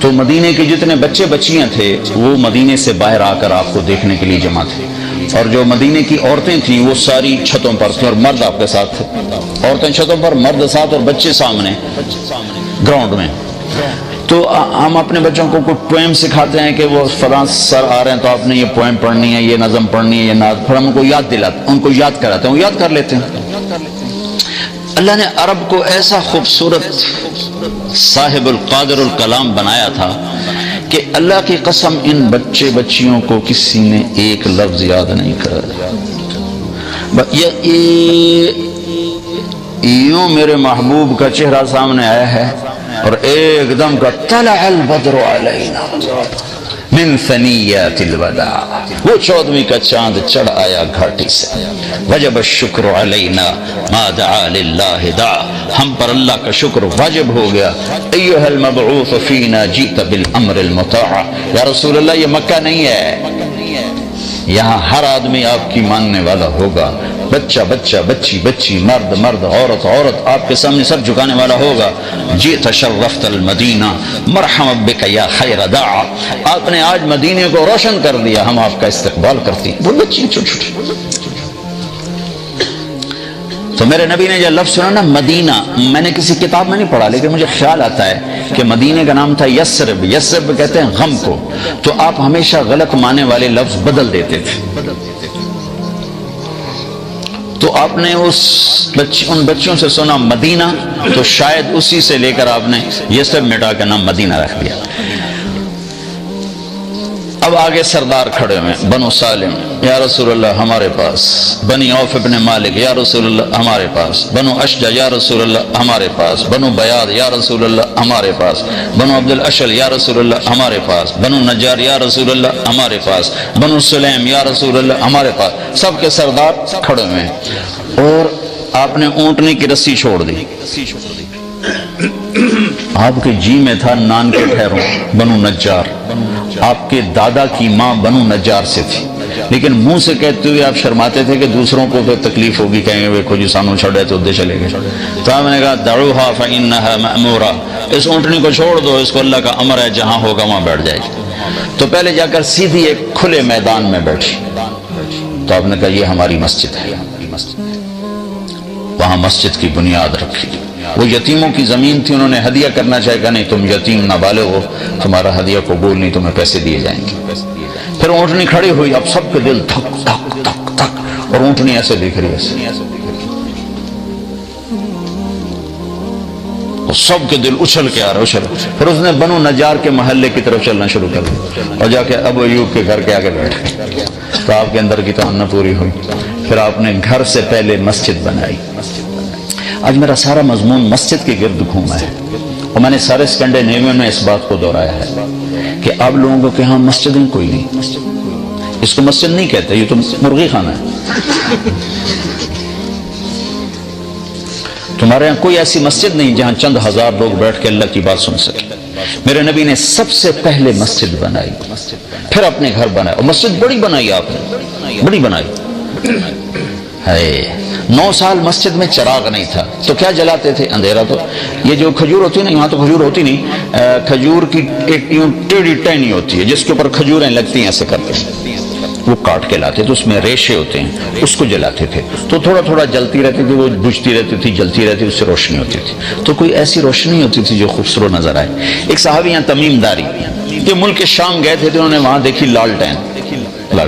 تو مدینے کے جتنے بچے بچیاں تھے وہ مدینے سے باہر آ کر آپ کو دیکھنے کے لیے جمع تھے. اور جو مدینے کی عورتیں تھیں وہ ساری چھتوں پر تھیں اور مرد آپ کے ساتھ تھے. عورتیں چھتوں پر، مرد ساتھ اور بچے سامنے گراؤنڈ میں. تو ہم اپنے بچوں کو کوئی پوئم سکھاتے ہیں کہ وہ فلاں سر آ رہے ہیں تو آپ نے یہ پوئم پڑھنی ہے، یہ نظم پڑھنی ہے، یہ نعت. پھر ہم ان کو یاد دلاتے، ان کو یاد کراتے ہیں، وہ یاد کر لیتے ہیں. اللہ نے عرب کو ایسا خوبصورت صاحب القادر الکلام بنایا تھا کہ اللہ کی قسم ان بچے بچیوں کو کسی نے ایک لفظ یاد نہیں کرا. یوں میرے محبوب کا چہرہ سامنے آیا ہے اور ایک دم کا طلع البدر علینا من ثنیات الوداع، وہ 14ویں کا چاند چڑھ آیا گھاٹی سے. وجب الشکر علینا ما دعا للہ دعا، ہم پر اللہ کا شکر واجب ہو گیا. ایھا المبعوث فینا جئت بالامر المطاع. یا رسول اللہ یہ مکہ نہیں ہے، یہاں ہر آدمی آپ کی ماننے والا ہوگا. بچہ بچہ، بچی بچی، مرد مرد، عورت عورت آپ کے سامنے سر جھکانے والا ہوگا. جئت شرفت المدینہ مرحبا بک یا خیر داع، آپ نے آج مدینے کو روشن کر دیا، ہم آپ کا استقبال کرتی ہیں. وہ بچی چھوٹی چھوٹی. تو میرے نبی نے جو لفظ سنا نا مدینہ، میں نے کسی کتاب میں نہیں پڑھا لیکن مجھے خیال آتا ہے کہ مدینے کا نام تھا یثرب. یثرب کہتے ہیں غم کو. تو آپ ہمیشہ غلط معنی والے لفظ بدل دیتے تھے. تو آپ نے ان بچوں سے سنا مدینہ تو شاید اسی سے لے کر آپ نے یثرب مٹا کے نام مدینہ رکھ دیا. اب آگے سردار کھڑے ہوئے، بنو سالم یا رسول اللہ ہمارے پاس، بنی عوف ابن مالک یا رسول اللہ ہمارے پاس، بنو اشجع یا رسول اللہ ہمارے پاس، بنو بیاض یا رسول اللہ ہمارے پاس، بنو عبد الاشل یا رسول اللہ ہمارے پاس، بنو نجار یا رسول اللہ ہمارے پاس، بنو سلیم یا رسول اللہ ہمارے پاس. سب کے سردار کھڑے ہوئے اور آپ نے اونٹنی کی رسی چھوڑ دی. آپ کے جی میں تھا نان کے ٹھہروں بنو نجار، آپ کے دادا کی ماں بنو نجار سے تھی، لیکن منہ سے کہتے ہوئے آپ شرماتے تھے کہ دوسروں کو تو تکلیف ہوگی، کہیں گے ویکھو جی سانو چھڑے تو ادھر چلے گئے. تو ہم نے کہا دعوھا فانھا مامورہ، اس اونٹنی کو چھوڑ دو، اس کو اللہ کا امر ہے، جہاں ہوگا وہاں بیٹھ جائے گی. تو پہلے جا کر سیدھی ایک کھلے میدان میں بیٹھی. تو آپ نے کہا یہ ہماری مسجد ہے، وہاں مسجد کی بنیاد رکھی. وہ یتیموں کی زمین تھی، انہوں نے ہدیہ کرنا چاہے کہ نہیں تم یتیم نابالغ ہو، تمہارا ہدیہ قبول نہیں، تمہیں پیسے دیے جائیں گے. پھر اونٹنی کھڑی ہوئی، اب سب کے دل دھک دھک دھک دھک، اور اونٹنی ایسے دیکھ رہی ہے، سب کے دل اچھل کے آ رہے اچھل. پھر اس نے بنو نجار کے محلے کی طرف چلنا شروع کر دیا اور جا کے ابو ایوب کے گھر کے آگے بیٹھ گئے. تو آپ کے اندر کی تمنا پوری ہوئی. پھر آپ نے گھر سے پہلے مسجد بنائی. آج میرا سارا مضمون مسجد کے گرد گھوما ہے اور میں نے سارے اسکینڈینیوین میں اس بات کو دہرایا ہے کہ آپ لوگوں کو کہ ہاں مسجدیں کوئی نہیں، اس کو مسجد نہیں کہتے، یہ تو مرغی خانہ ہے. تمہارے یہاں کوئی ایسی مسجد نہیں جہاں چند ہزار لوگ بیٹھ کے اللہ کی بات سن سکے. میرے نبی نے سب سے پہلے مسجد بنائی، پھر اپنے گھر بنائے، اور مسجد بڑی بنائی آپ نے، بڑی بنائی ہے. 9 سال مسجد میں چراغ نہیں تھا تو کیا جلاتے تھے؟ اندھیرا. تو یہ جو کھجور ہوتی ہے نا، یہاں تو کھجور ہوتی نہیں، کھجور کی ایک یوں ٹیڑھی ٹہنی ہوتی ہے جس کے اوپر کھجوریں لگتی ہیں ایسے کرتے ہیں، وہ کاٹ کے لاتے تو اس میں ریشے ہوتے ہیں، اس کو جلاتے تھے. تو تھوڑا تھوڑا جلتی رہتی تھی، وہ بجھتی رہتی تھی، جلتی رہتی، اس سے روشنی ہوتی تھی. تو کوئی ایسی روشنی ہوتی تھی جو خوبصورت نظر آئے. ایک صحابی یہاں تمیم داری، یہ ملک شام گئے تھے تو انہوں نے وہاں دیکھی لالٹین،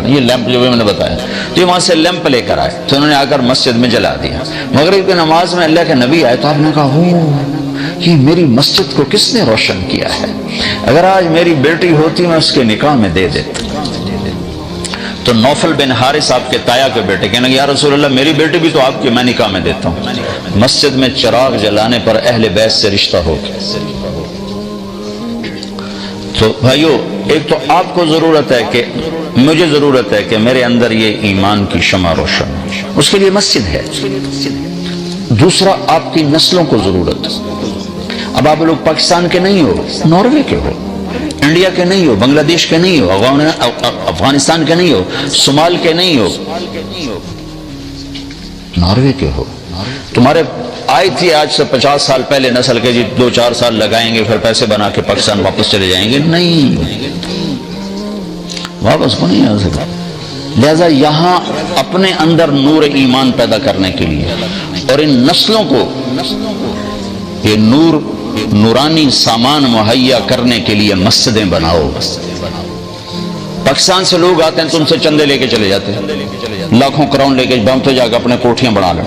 یہ لیمپ جو میں نے بتایا، تو یہ وہاں سے لیمپ لے کر آئے تو انہوں نے آ کر مسجد میں جلا دیا. مغرب کی نماز میں اللہ کے نبی آئے تو آپ نے کہا ہو کہ میری مسجد کو کس نے روشن کیا ہے. اگر آج میری بیٹی ہوتی میں اس کے نکاح میں دے دیتا. تو نوفل بن حارث آپ کے تایا کے بیٹے کہنے لگے یا رسول اللہ میری بیٹی بھی تو آپ کی، میں نکاح میں دیتا ہوں. مسجد میں چراغ جلانے پر اہل بیت سے رشتہ ہو گیا. تو بھائیو، ایک تو آپ کو ضرورت ہے کہ مجھے ضرورت ہے کہ میرے اندر یہ ایمان کی شمع روشن ہو، اس کے لیے مسجد ہے. دوسرا، آپ کی نسلوں کو ضرورت ہے. اب آپ لوگ پاکستان کے نہیں ہو، ناروے کے ہو، انڈیا کے نہیں ہو، بنگلہ دیش کے نہیں ہو، افغانستان کے نہیں ہو، صومال کے نہیں ہو، ناروے کے ہو. تمہارے آئی تھی آج سے 50 سال پہلے نسل کے، جی 2-4 سال لگائیں گے پھر پیسے بنا کے پاکستان واپس چلے جائیں گے. نہیں، واپس کو نہیں آ سکتا. لہذا یہاں اپنے اندر نور ایمان پیدا کرنے کے لیے اور ان نسلوں کو یہ نورانی سامان مہیا کرنے کے لیے مسجدیں بناؤ. پاکستان سے لوگ آتے ہیں تو ان سے چندے لے کے چلے جاتے ہیں، لاکھوں کروڑ لے کے بامتے جا کے اپنے کوٹھیاں بنا لیں.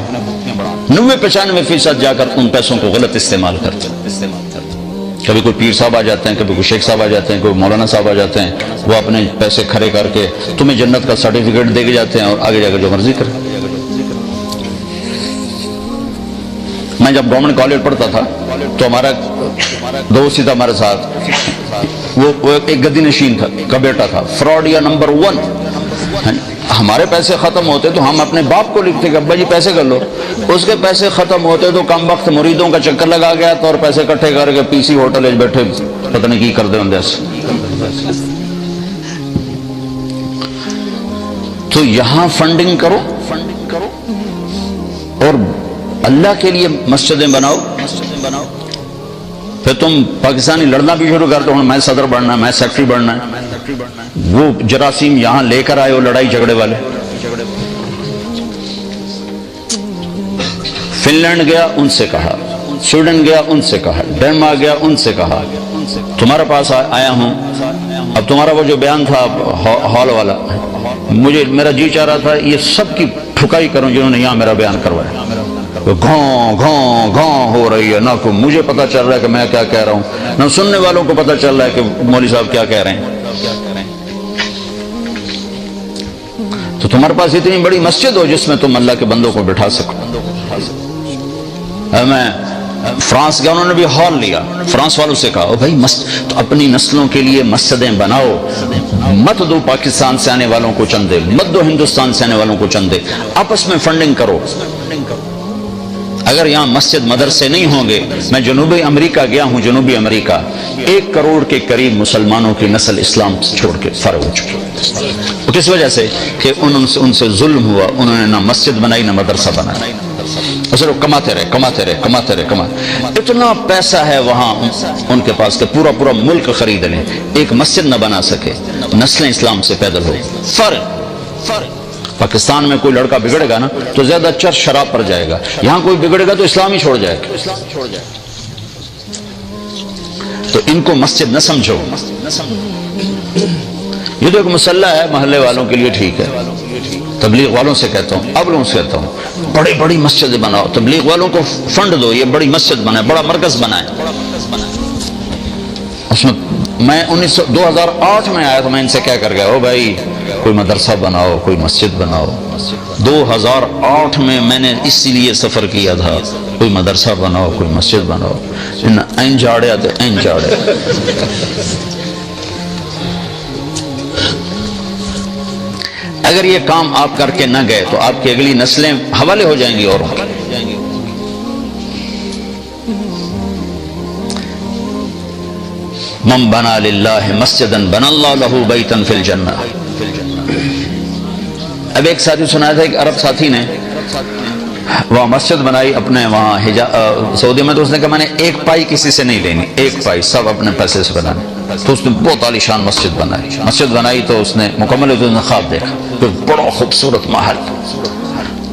90-95% جا کر ان پیسوں کو غلط استعمال کرتے ہیں. کبھی کوئی پیر صاحب آ جاتے ہیں، کبھی کوئی شیخ صاحب آ جاتے ہیں، کوئی مولانا صاحب آ جاتے ہیں، وہ اپنے پیسے کھڑے کر کے تمہیں جنت کا سرٹیفکیٹ دے کے جاتے ہیں اور آگے جا کر جو مرضی کریں. میں جب گورنمنٹ کالج پڑھتا تھا تو ہمارا دوست تھا ہمارے ساتھ، وہ ایک گدی نشین تھا کا بیٹا تھا، فراڈیا نمبر 1. ہمارے پیسے ختم ہوتے تو ہم اپنے باپ کو لکھتے کہ ابا جی پیسے کر لو. اس کے پیسے ختم ہوتے تو کم وقت مریدوں کا چکر لگا گیا تو اور پیسے اکٹھے کر کے پی سی ہوٹل بیٹھے پتہ نہیں کی کر دے ہوں. تو یہاں فنڈنگ کرو اور اللہ کے لیے مسجدیں بناؤ. پھر تم پاکستانی لڑنا بھی شروع کر دو، میں صدر بننا ہے، میں سیکرٹری بننا ہے. وہ جراثیم یہاں لے کر آئے ہو لڑائی جھگڑے والے. فن لینڈ گیا ان سے کہا، سویڈن گیا ان سے کہا، ڈنمارک گیا ان سے کہا تمہارے پاس آیا ہوں. اب تمہارا وہ جو بیان تھا ہال والا، میرا جی چاہ رہا تھا یہ سب کی ٹھکائی کروں جنہوں نے یہاں میرا بیان کروایا. گھوں گھوں گھوں ہو رہی ہے، نہ کو مجھے پتا چل رہا ہے کہ میں کیا کہہ رہا ہوں، نہ سننے والوں کو پتا چل رہا ہے کہ مولوی صاحب کیا کہہ رہے ہیں. تو تمہارے پاس اتنی بڑی مسجد ہو جس میں تم اللہ کے بندوں کو بٹھا سکو. میں فرانس گیا، انہوں نے بھی ہال لیا. فرانس والوں سے کہا بھائی تو اپنی نسلوں کے لیے مسجدیں بناؤ، مت دو پاکستان سے آنے والوں کو چندے، مت دو ہندوستان سے آنے والوں کو چندے، آپس میں فنڈنگ کرو. اگر یہاں مسجد مدرسے نہیں ہوں گے، میں جنوبی امریکہ گیا ہوں، جنوبی امریکہ 1 کروڑ کے قریب مسلمانوں کی نسل اسلام چھوڑ کے فارغ ہو چکی. کس وجہ سے کہ ان سے ظلم ہوا، انہوں نے نہ مسجد بنائی نہ مدرسہ بنایا. صرف کماتے رہے. اتنا پیسہ ہے وہاں ان کے پاس کہ پورا ملک خرید لیں، ایک مسجد نہ بنا سکے. نسلیں اسلام سے پیدل ہو. فرق پاکستان میں کوئی لڑکا بگڑے گا نا تو زیادہ چر شراب پر جائے گا، یہاں کوئی بگڑے گا تو اسلام ہی چھوڑ جائے گا. تو ان کو مسجد نہ سمجھو. یہ تو ایک مسلح ہے محلے والوں کے لیے، ٹھیک ہے. تبلیغ والوں سے کہتا ہوں، اب لوگوں سے کہتا ہوں بڑی مسجدیں بناؤ. تبلیغ والوں کو فنڈ دو، یہ بڑی مسجد بنائے، بڑا مرکز بنائے. اس میں 2008 میں آیا تو میں ان سے کیا کر گیا، او بھائی کوئی مدرسہ بناؤ، کوئی مسجد بناؤ. 2008 میں میں نے اسی لیے سفر کیا تھا، کوئی مدرسہ بناؤ، کوئی مسجد بناؤ. این جاڑے آتے این جاڑے. اگر یہ کام آپ کر کے نہ گئے تو آپ کی اگلی نسلیں حوالے ہو جائیں گی اوروں کے. من بنا للہ مسجدا بنا اللہ لہ بیتا فی الجنہ. اب ایک ساتھی سنایا تھا، ایک عرب ساتھی نے وہاں مسجد بنائی اپنے وہاں سعودی میں. تو اس نے کہا میں نے 1 پائی کسی سے نہیں لینی، 1 پائی سب اپنے پیسے سے بنانے. تو اس نے بہت عالی شان مسجد بنائی. تو اس نے مکمل خواب دیکھا، بڑا خوبصورت محل.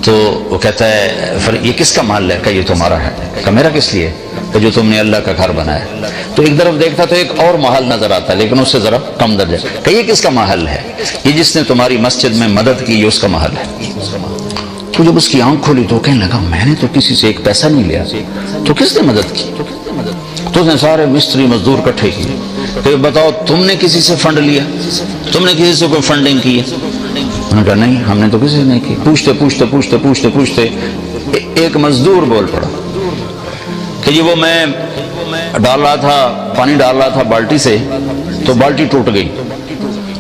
تو وہ کہتا ہے پھر یہ کس کا محل ہے؟ کہ یہ تمہارا ہے. کہ میرا کس لیے؟ کہ جو تم نے اللہ کا گھر بنایا. تو ایک طرف دیکھتا تو ایک اور محل نظر آتا ہے لیکن اس سے ذرا کم درجہ. کہ یہ کس کا محل ہے؟ یہ جس نے تمہاری مسجد میں مدد کی، یہ اس کا محل ہے. تو جب اس کی آنکھ کھولی تو کہنے لگا میں نے تو کسی سے 1 پیسہ نہیں لیا، تو کس نے مدد کی؟ تو اس نے سارے مستری مزدور اکٹھے کیے کہ بتاؤ تم نے کسی سے فنڈ لیا، تم نے کسی سے کوئی فنڈنگ کی ہے؟ انہوں نے کہا نہیں، ہم نے تو کسی سے نہیں کی۔ پوچھتے ایک مزدور بول پڑا کہ جی وہ میں ڈال رہا تھا، پانی ڈال رہا تھا بالٹی سے، تو بالٹی ٹوٹ گئی،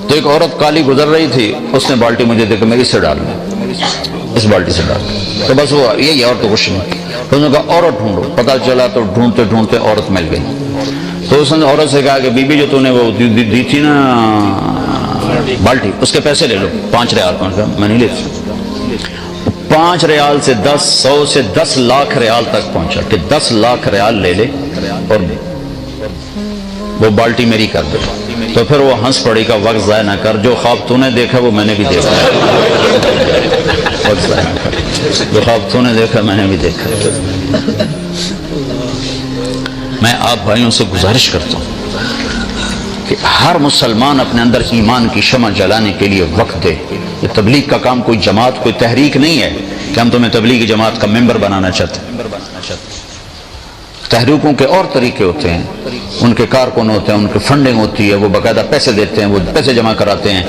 تو ایک عورت کالی گزر رہی تھی، اس نے بالٹی مجھے دے کے میں اس سے ڈال لوں، اس بالٹی سے ڈال، تو بس وہ یہی، اور تو کچھ نہیں۔ تو انہوں نے کہا عورت ڈھونڈو، پتہ چلا تو ڈھونڈتے عورت مل گئی۔ تو اس نے عورت سے کہا کہ بی بی جو تو نے وہ دی تھی نا بالٹی، اس کے پیسے لے لو، 5 ریال۔ میں نہیں لیتی۔ 5 ریال سے 10، 100 سے 10 لاکھ ریال تک پہنچا کہ 10 لاکھ ریال لے لے اور وہ بالٹی میری کر دے۔ تو پھر وہ ہنس پڑی کا وقت ضائع نہ کر، جو خواب تو نے دیکھا وہ میں نے بھی دیکھا، وقت ضائع نہ کر، جو خواب تو نے دیکھا میں نے بھی دیکھا۔ میں آپ بھائیوں سے گزارش کرتا ہوں کہ ہر مسلمان اپنے اندر ایمان کی شمع جلانے کے لیے وقت دے۔ یہ تبلیغ کا کام کوئی جماعت، کوئی تحریک نہیں ہے کہ ہم تمہیں تبلیغی جماعت کا ممبر بنانا چاہتے ہیں۔ تحریکوں کے اور طریقے ہوتے ہیں، ان کے کارکن ہوتے ہیں، ان کی فنڈنگ ہوتی ہے، وہ باقاعدہ پیسے دیتے ہیں، وہ پیسے جمع کراتے ہیں۔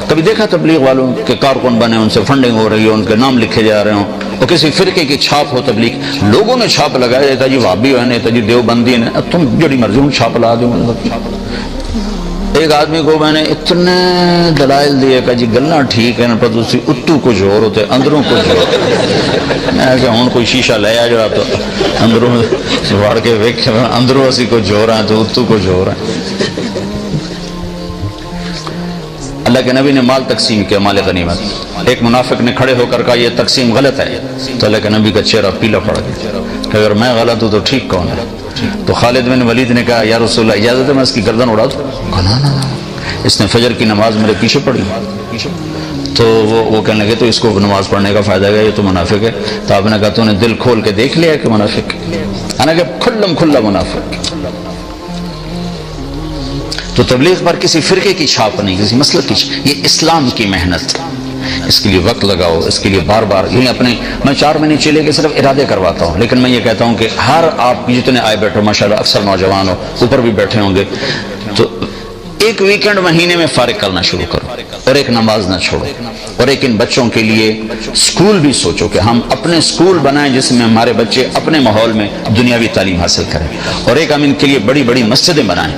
کبھی دیکھا تبلیغ والوں کے کارکن بنے، ان سے فنڈنگ ہو رہی ہے، ان کے نام لکھے جا رہے ہوں، اور کسی فرقے کی چھاپ ہو تبلیغ، لوگوں نے چھاپ لگایا جاتا جی وہابی ہے، جی دیوبندی ہے، تم جڑی مرضی ہوں چھاپ لگا دوں۔ ایک آدمی کو میں نے اتنے دلائل دیے کہ جی گلنا ٹھیک ہے نا، پر دوسری اتو کچھ اور ہوتے، اندروں کچھ اور۔ میں کہ ہوں کوئی شیشہ لے آ جو تو اندروں وڑ کے ویک، اندروں اسی کچھ ہو رہا ہے تو اتو کچھ ہو رہا ہے۔ اللہ کے نبی نے مال تقسیم کیا، مال غنیمت۔ ایک منافق نے کھڑے ہو کر کہا یہ تقسیم غلط ہے، تو اللہ کے نبی کا چہرہ پیلا پڑ گیا کہ اگر میں غلط ہوں تو ٹھیک کون ہے؟ تو خالد بن ولید نے کہا یا رسول اللہ اجازت ہے میں اس کی گردن اڑا دوں؟ نا، اس نے فجر کی نماز میرے پیچھے پڑھی۔ تو وہ کہنے لگے تو اس کو نماز پڑھنے کا فائدہ ہے، یہ تو منافق ہے۔ تو آپ نے کہا تو نے دل کھول کے دیکھ لیا کہ منافق ہے کہ کھلم کھلا منافق۔ تو تبلیغ پر کسی فرقے کی چھاپ نہیں، کسی مسلک کی چھاپ، یہ اسلام کی محنت، اس کے لیے وقت لگاؤ، اس کے لیے بار بار یہی اپنے، میں 4 مہینے چلے کے صرف ارادے کرواتا ہوں، لیکن میں یہ کہتا ہوں کہ ہر آپ جتنے آئے بیٹھو ماشاءاللہ اکثر نوجوان ہو، اوپر بھی بیٹھے ہوں گے، تو ایک ویکنڈ مہینے میں فارغ کرنا شروع کرو، اور ایک نماز نہ چھوڑو، اور ایک ان بچوں کے لیے سکول بھی سوچو کہ ہم اپنے سکول بنائیں جس میں ہمارے بچے اپنے ماحول میں دنیاوی تعلیم حاصل کریں، اور ایک ہم ان کے لیے بڑی بڑی مسجدیں بنائیں۔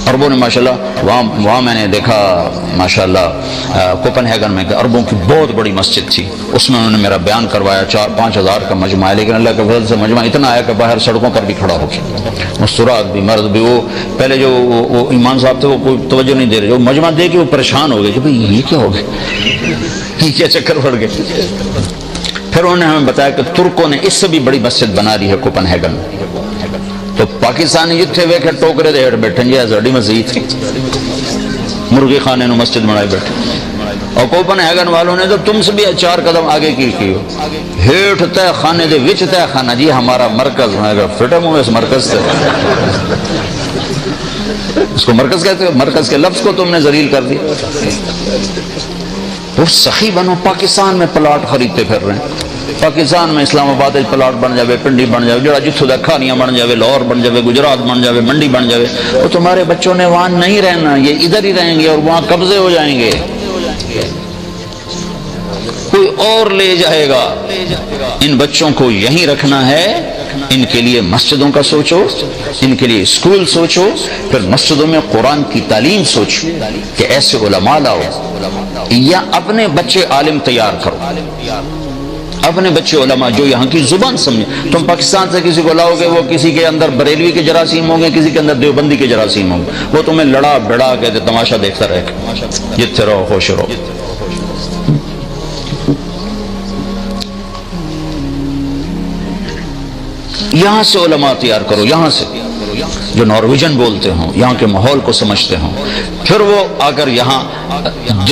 عربوں نے ماشاءاللہ وہاں میں نے دیکھا ماشاءاللہ کوپن ہیگن میں کہ عربوں کی بہت بڑی مسجد تھی، اس میں انہوں نے میرا بیان کروایا، 4-5 ہزار کا مجمع ہے، لیکن اللہ کے فضل سے مجمع اتنا آیا کہ باہر سڑکوں پر بھی کھڑا ہو گیا، مستورات بھی، مرد بھی۔ وہ پہلے جو وہ ایمان صاحب تھے وہ کوئی توجہ نہیں دے رہے، جو مجمع دے کے وہ پریشان ہو گئے کہ بھئی یہ کیا ہو گیا، یہ کیا چکر پڑ گئے۔ پھر انہوں نے ہمیں بتایا کہ ترکوں نے اس سے بھی بڑی مسجد بنا رہی ہے کوپن ہیگن۔ تو پاکستانی جتھے ویکھے ٹوکرے دے ہٹ بیٹھے جی ساڈی مسجد تھی، مرغی خانے نو مسجد بنائے بیٹھے، اور کوپن ہیگن والوں نے تو تم سے بھی 4 قدم آگے کی ہو، ہیٹ تہ خانے دے وچ تہ خانہ جی ہمارا مرکز، میں کہا فٹم ہوں اس مرکز سے، اس کو مرکز کہتے ہیں، مرکز کے لفظ کو تم نے ذلیل کر دیا۔ وہ سخی بنو، پاکستان میں پلاٹ خریدتے پھر رہے ہیں، پاکستان میں اسلام آباد پلاٹ بن جاوے، پنڈی بن جاوے، جڑا جتھوں دا کھانیاں بن جاوے، لاہور بن جاوے، گجرات بن جاوے، منڈی بن جاوے، وہ تمہارے بچوں نے وہاں نہیں رہنا، یہ ادھر ہی رہیں گے اور وہاں قبضے ہو جائیں گے، کوئی اور لے جائے گا۔ ان بچوں کو یہیں رکھنا ہے، ان کے لیے مسجدوں کا سوچو، ان کے لیے اسکول سوچو، پھر مسجدوں میں قرآن کی تعلیم سوچو کہ ایسے علماء لاؤ، یا اپنے بچے عالم تیار کرو، اپنے بچے علماء جو یہاں کی زبان سمجھیں۔ تم پاکستان سے کسی کو لاؤ گے، وہ کسی کے اندر بریلوی کے جراثیم ہوں گے، کسی کے اندر دیوبندی کے جراثیم ہوں گے، وہ تمہیں لڑا بڑا کے تماشا دیکھتا رہے گا، جتنے رہو خوش رہو۔ یہاں سے علماء تیار کرو، یہاں سے جو نارویجن بولتے ہوں، یہاں کے ماحول کو سمجھتے ہوں، پھر وہ اگر یہاں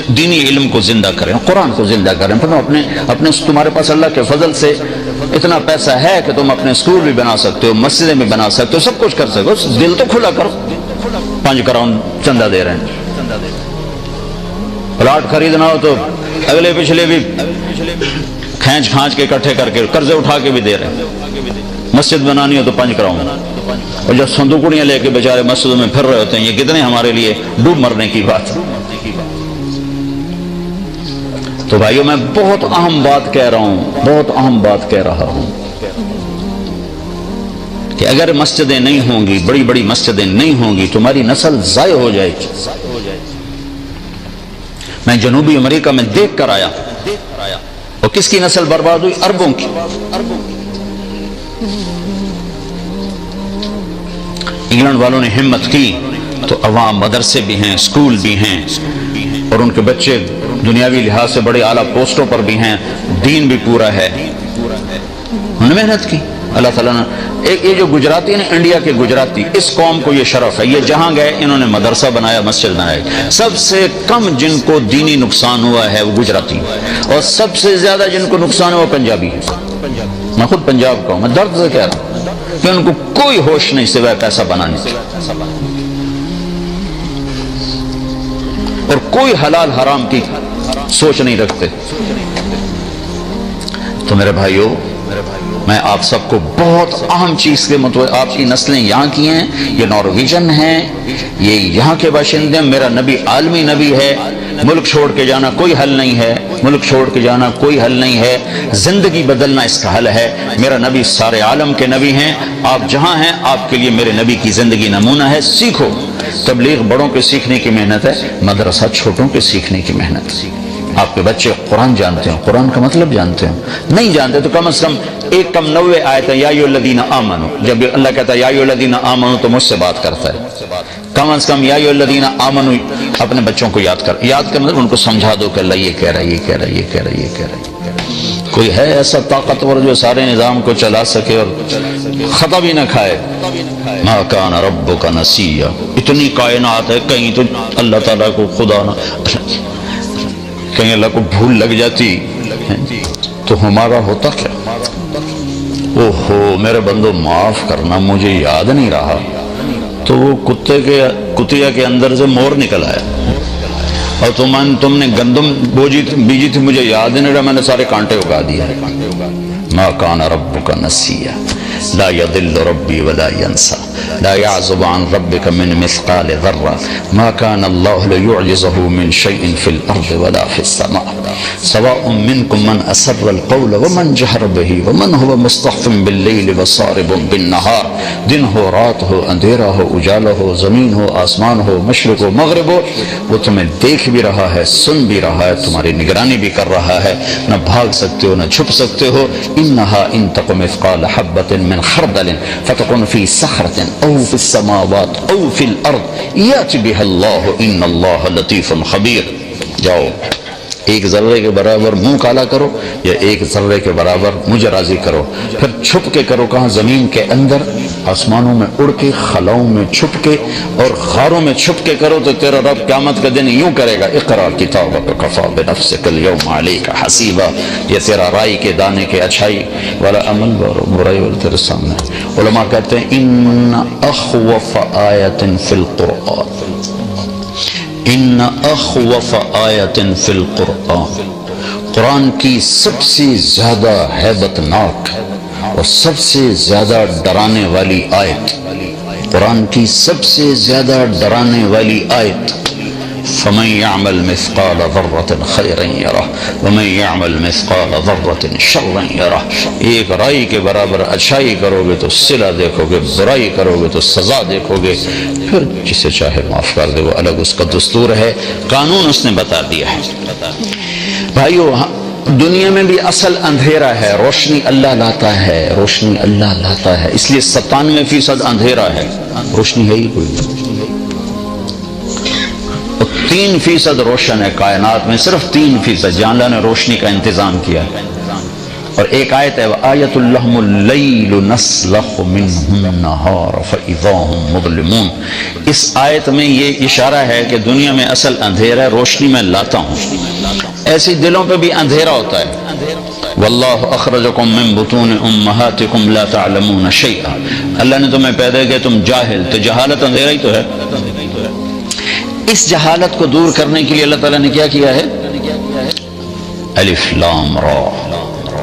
دینی علم کو زندہ کریں، قرآن کو زندہ کریں، پھر اپنے تمہارے پاس اللہ کے فضل سے اتنا پیسہ ہے کہ تم اپنے اسکول بھی بنا سکتے ہو، مسجدیں بھی بنا سکتے ہو، سب کچھ کر سکتے ہو، دل تو کھلا کرو۔ 5 کروڑ چندہ دے رہے ہیں، پلاٹ خریدنا ہو تو اگلے پچھلے بھی کھینچ کے اکٹھے کر کے قرضے اٹھا کے بھی دے رہے ہیں، مسجد بنانی ہو تو 5 کروڑ اور جب صندوقڑیاں لے کے بیچارے مسجدوں میں پھر رہے ہوتے ہیں، یہ کتنے ہمارے لیے ڈوب مرنے کی بات ہے۔ تو بھائیوں میں بہت اہم بات کہہ رہا ہوں، بہت اہم بات کہہ رہا ہوں کہ اگر مسجدیں نہیں ہوں گی، بڑی بڑی مسجدیں نہیں ہوں گی، تمہاری نسل ضائع ہو جائے گی۔ میں جنوبی امریکہ میں دیکھ کر آیا، اور کس کی نسل برباد ہوئی؟ عربوں کی۔ انگلینڈ والوں نے ہمت کی تو عوام مدرسے بھی ہیں، اسکول بھی ہیں، اور ان کے بچے دنیاوی لحاظ سے بڑے اعلیٰ پوسٹوں پر بھی ہیں، دین بھی پورا ہے، انہوں نے محنت کی۔ اللہ تعالیٰ نے یہ جو گجراتی ہیں، انڈیا کے گجراتی، اس قوم کو یہ شرف ہے، یہ جہاں گئے انہوں نے مدرسہ بنایا، مسجد بنایا۔ سب سے کم جن کو دینی نقصان ہوا ہے وہ گجراتی، اور سب سے زیادہ جن کو نقصان ہوا وہ پنجابی ہے۔ میں خود پنجاب کا ہوں، میں درد سے کہہ رہا ہوں کہ ان کو کوئی ہوش نہیں سوائے پیسہ بنانے کی، اور کوئی حلال حرام کی سوچ نہیں رکھتے۔ تو میرے بھائیوں، میں آپ سب کو بہت اہم چیز کے مطابق، آپ کی نسلیں یہاں کی ہیں، یہ نارویجن ہیں، یہ یہاں کے باشندے ہیں، میرا نبی عالمی نبی ہے، ملک چھوڑ کے جانا کوئی حل نہیں ہے، ملک چھوڑ کے جانا کوئی حل نہیں ہے، زندگی بدلنا اس کا حل ہے۔ میرا نبی سارے عالم کے نبی ہیں، آپ جہاں ہیں آپ کے لیے میرے نبی کی زندگی نمونہ ہے، سیکھو۔ تبلیغ بڑوں کے سیکھنے کی محنت ہے، مدرسہ چھوٹوں کے سیکھنے کی محنت ہے۔ آپ کے بچے قرآن جانتے ہیں، قرآن کا مطلب جانتے ہیں، نہیں جانتے تو کم از کم 90 آیت ہے، یا ایھا الذین آمنوا، جب اللہ کہتا ہے یا ایھا الذین آمنوا تو مجھ سے بات کرتا ہے، کم از کم یا ایھا الذین آمنوا اپنے بچوں کو یاد کر مطلب ان کو سمجھا دو کہ اللہ یہ کہہ رہا ہے، یہ کہہ رہا ہے، یہ کہہ رہا ہے، یہ کہہ رہا ہے۔ کوئی ہے ایسا طاقتور جو سارے نظام کو چلا سکے اور خطا بھی نہ کھائے؟ ما کان ربک نسیا، اتنی کائنات ہے، کہیں تو اللہ تعالیٰ کو خدا نہ، کہیں اللہ کو بھول لگ جاتی تو ہمارا ہوتا کیا؟ اوہو میرے بندو معاف کرنا، مجھے یاد نہیں رہا، تو وہ کتیا کے اندر سے مور نکل آیا، اور تم نے گندم بیجی تھی، مجھے یاد نہیں رہا، میں نے سارے کانٹے اگا دیا۔ ما کان ربک نسیا، لا يضل ربی ولا ينسى، لا يعزب عن ربك من مثقال ذرة، ما كان الله ليعجزه من شيء في الأرض ولا في السماء، سواء منكم من أسر القول ومن جهر به ومن هو مستخف بالليل وصارب بالنهار، دن ہو رات ہو، اندھیرا ہو اجالا ہو، زمین ہو آسمان ہو، مشرق ہو مغرب ہو، وہ تمہیں دیکھ بھی رہا ہے، سن بھی رہا ہے، تمہاری نگرانی بھی کر رہا ہے، نہ بھاگ سکتے ہو نہ چھپ سکتے ہو۔ إنها إن تق مثقال حبة من خردل فتكن في صخرة أو في السماوات أو في الأرض يأتي بها الله إن الله لطيف خبير۔ جاؤ ایک ذرے کے برابر منہ کالا کرو، یا ایک ذرے کے برابر مجھے راضی کرو، پھر چھپ کے کرو، کہاں؟ زمین کے اندر، آسمانوں میں اڑ کے، خلاؤں میں چھپ کے، اور غاروں میں چھپ کے کرو تو تیرا رب قیامت کا دن یوں کرے گا، اقرأ کتابک کفیٰ بنفسک اليوم علیک حسیبا۔ یہ تیرا رائی کے دانے کے اچھائی والا عمل اور برائی والا تیرے سامنے۔ علماء کہتے ہیں ان اخوف آیت فی القرآن، ان اخوف آیت فی القرآن، قرآن کی سب سے زیادہ ہیبت ناک اور سب سے زیادہ ڈرانے والی آیت، قرآن کی سب سے زیادہ ڈرانے والی آیت، فمن يعمل مثقال ذرة خيرا يره ومن يعمل مثقال ذرة شرا يره۔ ایک رائی کے برابر اچھائی کرو گے تو صلہ دیکھو گے، برائی کرو گے تو سزا دیکھو گے، پھر جسے چاہے معاف کر دے، وہ الگ اس کا دستور ہے، قانون اس نے بتا دیا ہے۔ بھائیو دنیا میں بھی اصل اندھیرا ہے، روشنی اللہ لاتا ہے، روشنی اللہ لاتا ہے، اس لیے 97% اندھیرا ہے، روشنی ہے ہی کوئی نہیں۔ 3% روشن ہے کائنات میں، صرف 3%، جہاں اللہ نے روشنی کا انتظام کیا ہے۔ اور ایک آیت ہے وآیۃ لہم اللیل نسلخ منہ النہار فاذا ہم مظلمون، اس آیت میں یہ اشارہ ہے کہ دنیا میں اصل اندھیرا ہے، روشنی میں لاتا ہوں۔ ایسی دلوں پہ بھی اندھیرا ہوتا ہے، واللہ اخرجکم من بطون امہاتکم لا تعلمون شیئا، اللہ نے تمہیں پیدا کیا تم جاہل، تو جہالت اندھیرا ہی تو ہے۔ اس جہالت کو دور کرنے کے لیے اللہ تعالیٰ نے کیا کیا ہے؟ الف لام را،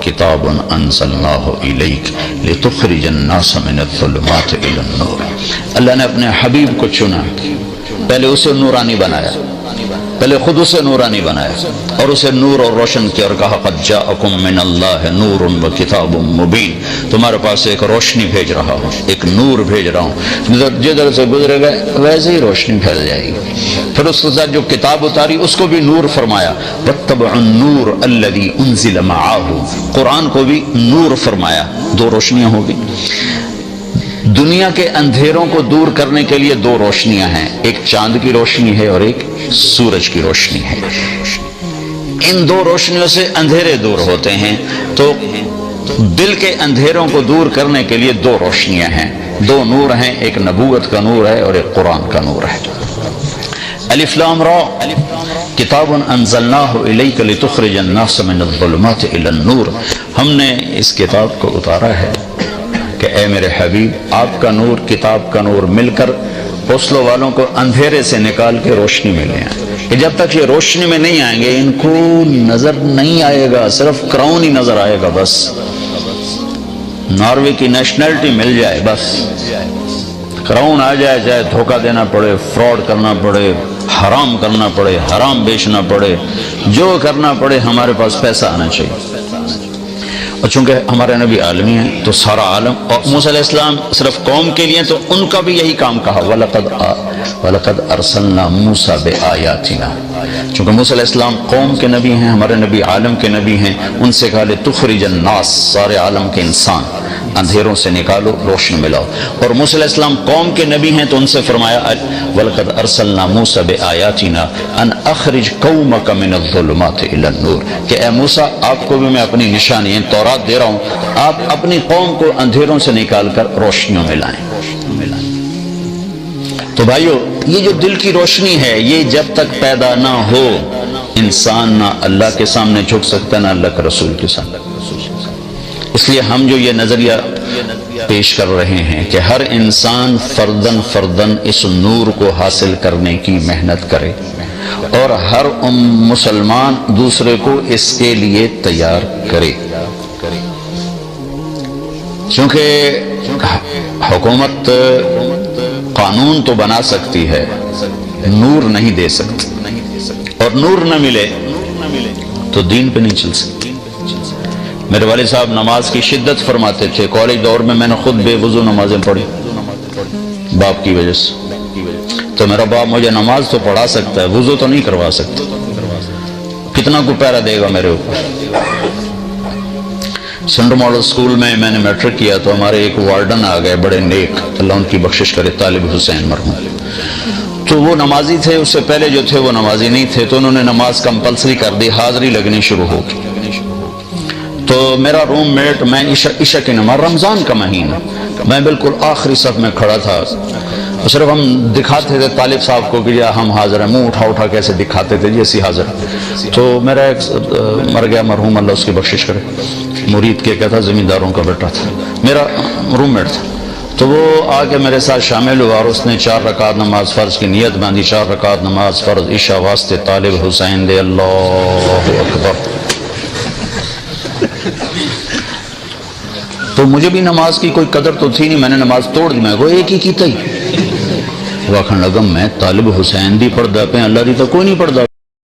کتاب انزلناہ الیک لتخرج الناس من الظلمات الی النور۔ اللہ نے اپنے حبیب کو چنا، پہلے اسے نورانی بنایا، پہلے خود اسے نورانی بنایا اور اسے نور اور روشن کیا اور کہا قد جاءکم من اللہ نور و کتاب مبین، تمہارے پاس ایک روشنی بھیج رہا ہوں، ایک نور بھیج رہا ہوں، جدھر سے گزرے گا ویسے ہی روشنی پھیل جائے گی۔ پھر اس کے ساتھ جو کتاب اتاری اس کو بھی نور فرمایا، واتبعوا النور الذی انزل معہ، قرآن کو بھی نور فرمایا، دو روشنیاں ہوگی۔ دنیا کے اندھیروں کو دور کرنے کے لیے دو روشنیاں ہیں، ایک چاند کی روشنی ہے اور ایک سورج کی روشنی ہے۔ ان دو روشنیوں سے اندھیرے دور ہوتے ہیں، تو دل کے اندھیروں کو دور کرنے کے لیے دو روشنیاں ہیں، دو نور ہیں، ایک نبوت کا نور ہے اور ایک قرآن کا نور ہے۔ الف لام را کتاب انزلناہ الیک لتخرج الناس من الظلمات الی النور، ہم نے اس کتاب کو اتارا ہے کہ اے میرے حبیب آپ کا نور کتاب کا نور مل کر اوسلو والوں کو اندھیرے سے نکال کے روشنی میں لے آئیں، کہ جب تک یہ روشنی میں نہیں آئیں گے ان کو نظر نہیں آئے گا، صرف کراؤن ہی نظر آئے گا، بس ناروے کی نیشنلٹی مل جائے، بس کراؤن آ جائے، چاہے دھوکہ دینا پڑے، فراڈ کرنا پڑے، حرام کرنا پڑے، حرام بیچنا پڑے، جو کرنا پڑے، ہمارے پاس پیسہ آنا چاہیے۔ اور چونکہ ہمارے نبی عالمی ہیں تو سارا عالم، اور موسیٰ علیہ السلام صرف قوم کے لیے تو ان کا بھی یہی کام کہا وَلَقَدْ أَرْسَلْنَا مُوسَى بِآيَاتِنَا، چونکہ موسیٰ علیہ السلام قوم کے نبی ہیں، ہمارے نبی عالم کے نبی ہیں، ان سے کہا لِتُخْرِجَ النَّاسَ، سارے عالم کے انسان اندھیروں سے نکالو روشنی ملاؤ، اور موسیٰ علیہ السلام قوم کے نبی ہیں تو ان سے فرمایا وَلَقَدْ أَرْسَلْنَا مُوسَى بِآيَاتِنَا أَنْ أَخْرِجْ قَوْمَكَ مِنَ الظُّلُمَاتِ إِلَى النُّورِ، کہ اے موسیٰ آپ کو بھی میں اپنی نشانی تورات دے رہا ہوں، آپ اپنی قوم کو اندھیروں سے نکال کر روشنیوں میں لائیں۔ تو بھائیو یہ جو دل کی روشنی ہے یہ جب تک پیدا نہ ہو انسان نہ اللہ کے سامنے جھک سکتا نہ اللہ کے رسول کے سامنے۔ اس لیے ہم جو یہ نظریہ پیش کر رہے ہیں کہ ہر انسان فردن فردن اس نور کو حاصل کرنے کی محنت کرے اور ہر مسلمان دوسرے کو اس کے لیے تیار کرے، چونکہ حکومت قانون تو بنا سکتی ہے، نور نہیں دے سکتی، اور نور نہ ملے تو دین پہ نہیں چل سکتی۔ میرے والد صاحب نماز کی شدت فرماتے تھے، کالج دور میں میں نے خود بے وضو نمازیں پڑھی باپ کی وجہ سے، تو میرا باپ مجھے نماز تو پڑھا سکتا ہے، وضو تو نہیں کروا سکتا، کتنا کو پیرا دے گا میرے اوپر۔ سنڈر ماڈل اسکول میں نے میٹرک کیا تو ہمارے ایک وارڈن آ گئے بڑے نیک، اللہ ان کی بخشش کرے، طالب حسین مرحوم، تو وہ نمازی تھے، اس سے پہلے جو تھے وہ نمازی نہیں تھے، تو انہوں نے نماز کمپلسری کر دی، حاضری لگنی شروع ہو گئی۔ تو میرا روم میٹ، میں عشاء کی نماز، رمضان کا مہینہ، میں بالکل آخری صف میں کھڑا تھا، صرف ہم دکھاتے تھے طالب صاحب کو کہ ہم حاضر ہیں، منہ اٹھا اٹھا کیسے دکھاتے تھے جیسی حاضر۔ تو میرا ایک مر گیا مرحوم، اللہ اس کی بخشش کرے، مرید کے کیا تھا، زمینداروں کا بیٹا تھا، میرا روم میٹ تھا، تو وہ آ کے میرے ساتھ شامل ہوا اور اس نے 4 رکعت نماز فرض کی نیت باندھی، 4 رکعت نماز فرض عشاء واسطے طالب حسین دے، اللہ اکبر۔ تو مجھے بھی نماز کی کوئی قدر تو تھی نہیں، میں نے نماز توڑ دی، میں کو ایک ہی کی تھی، واخن لگم میں طالب حسین دی پڑھدا پہ، اللہ دی تو کوئی نہیں پڑھدا۔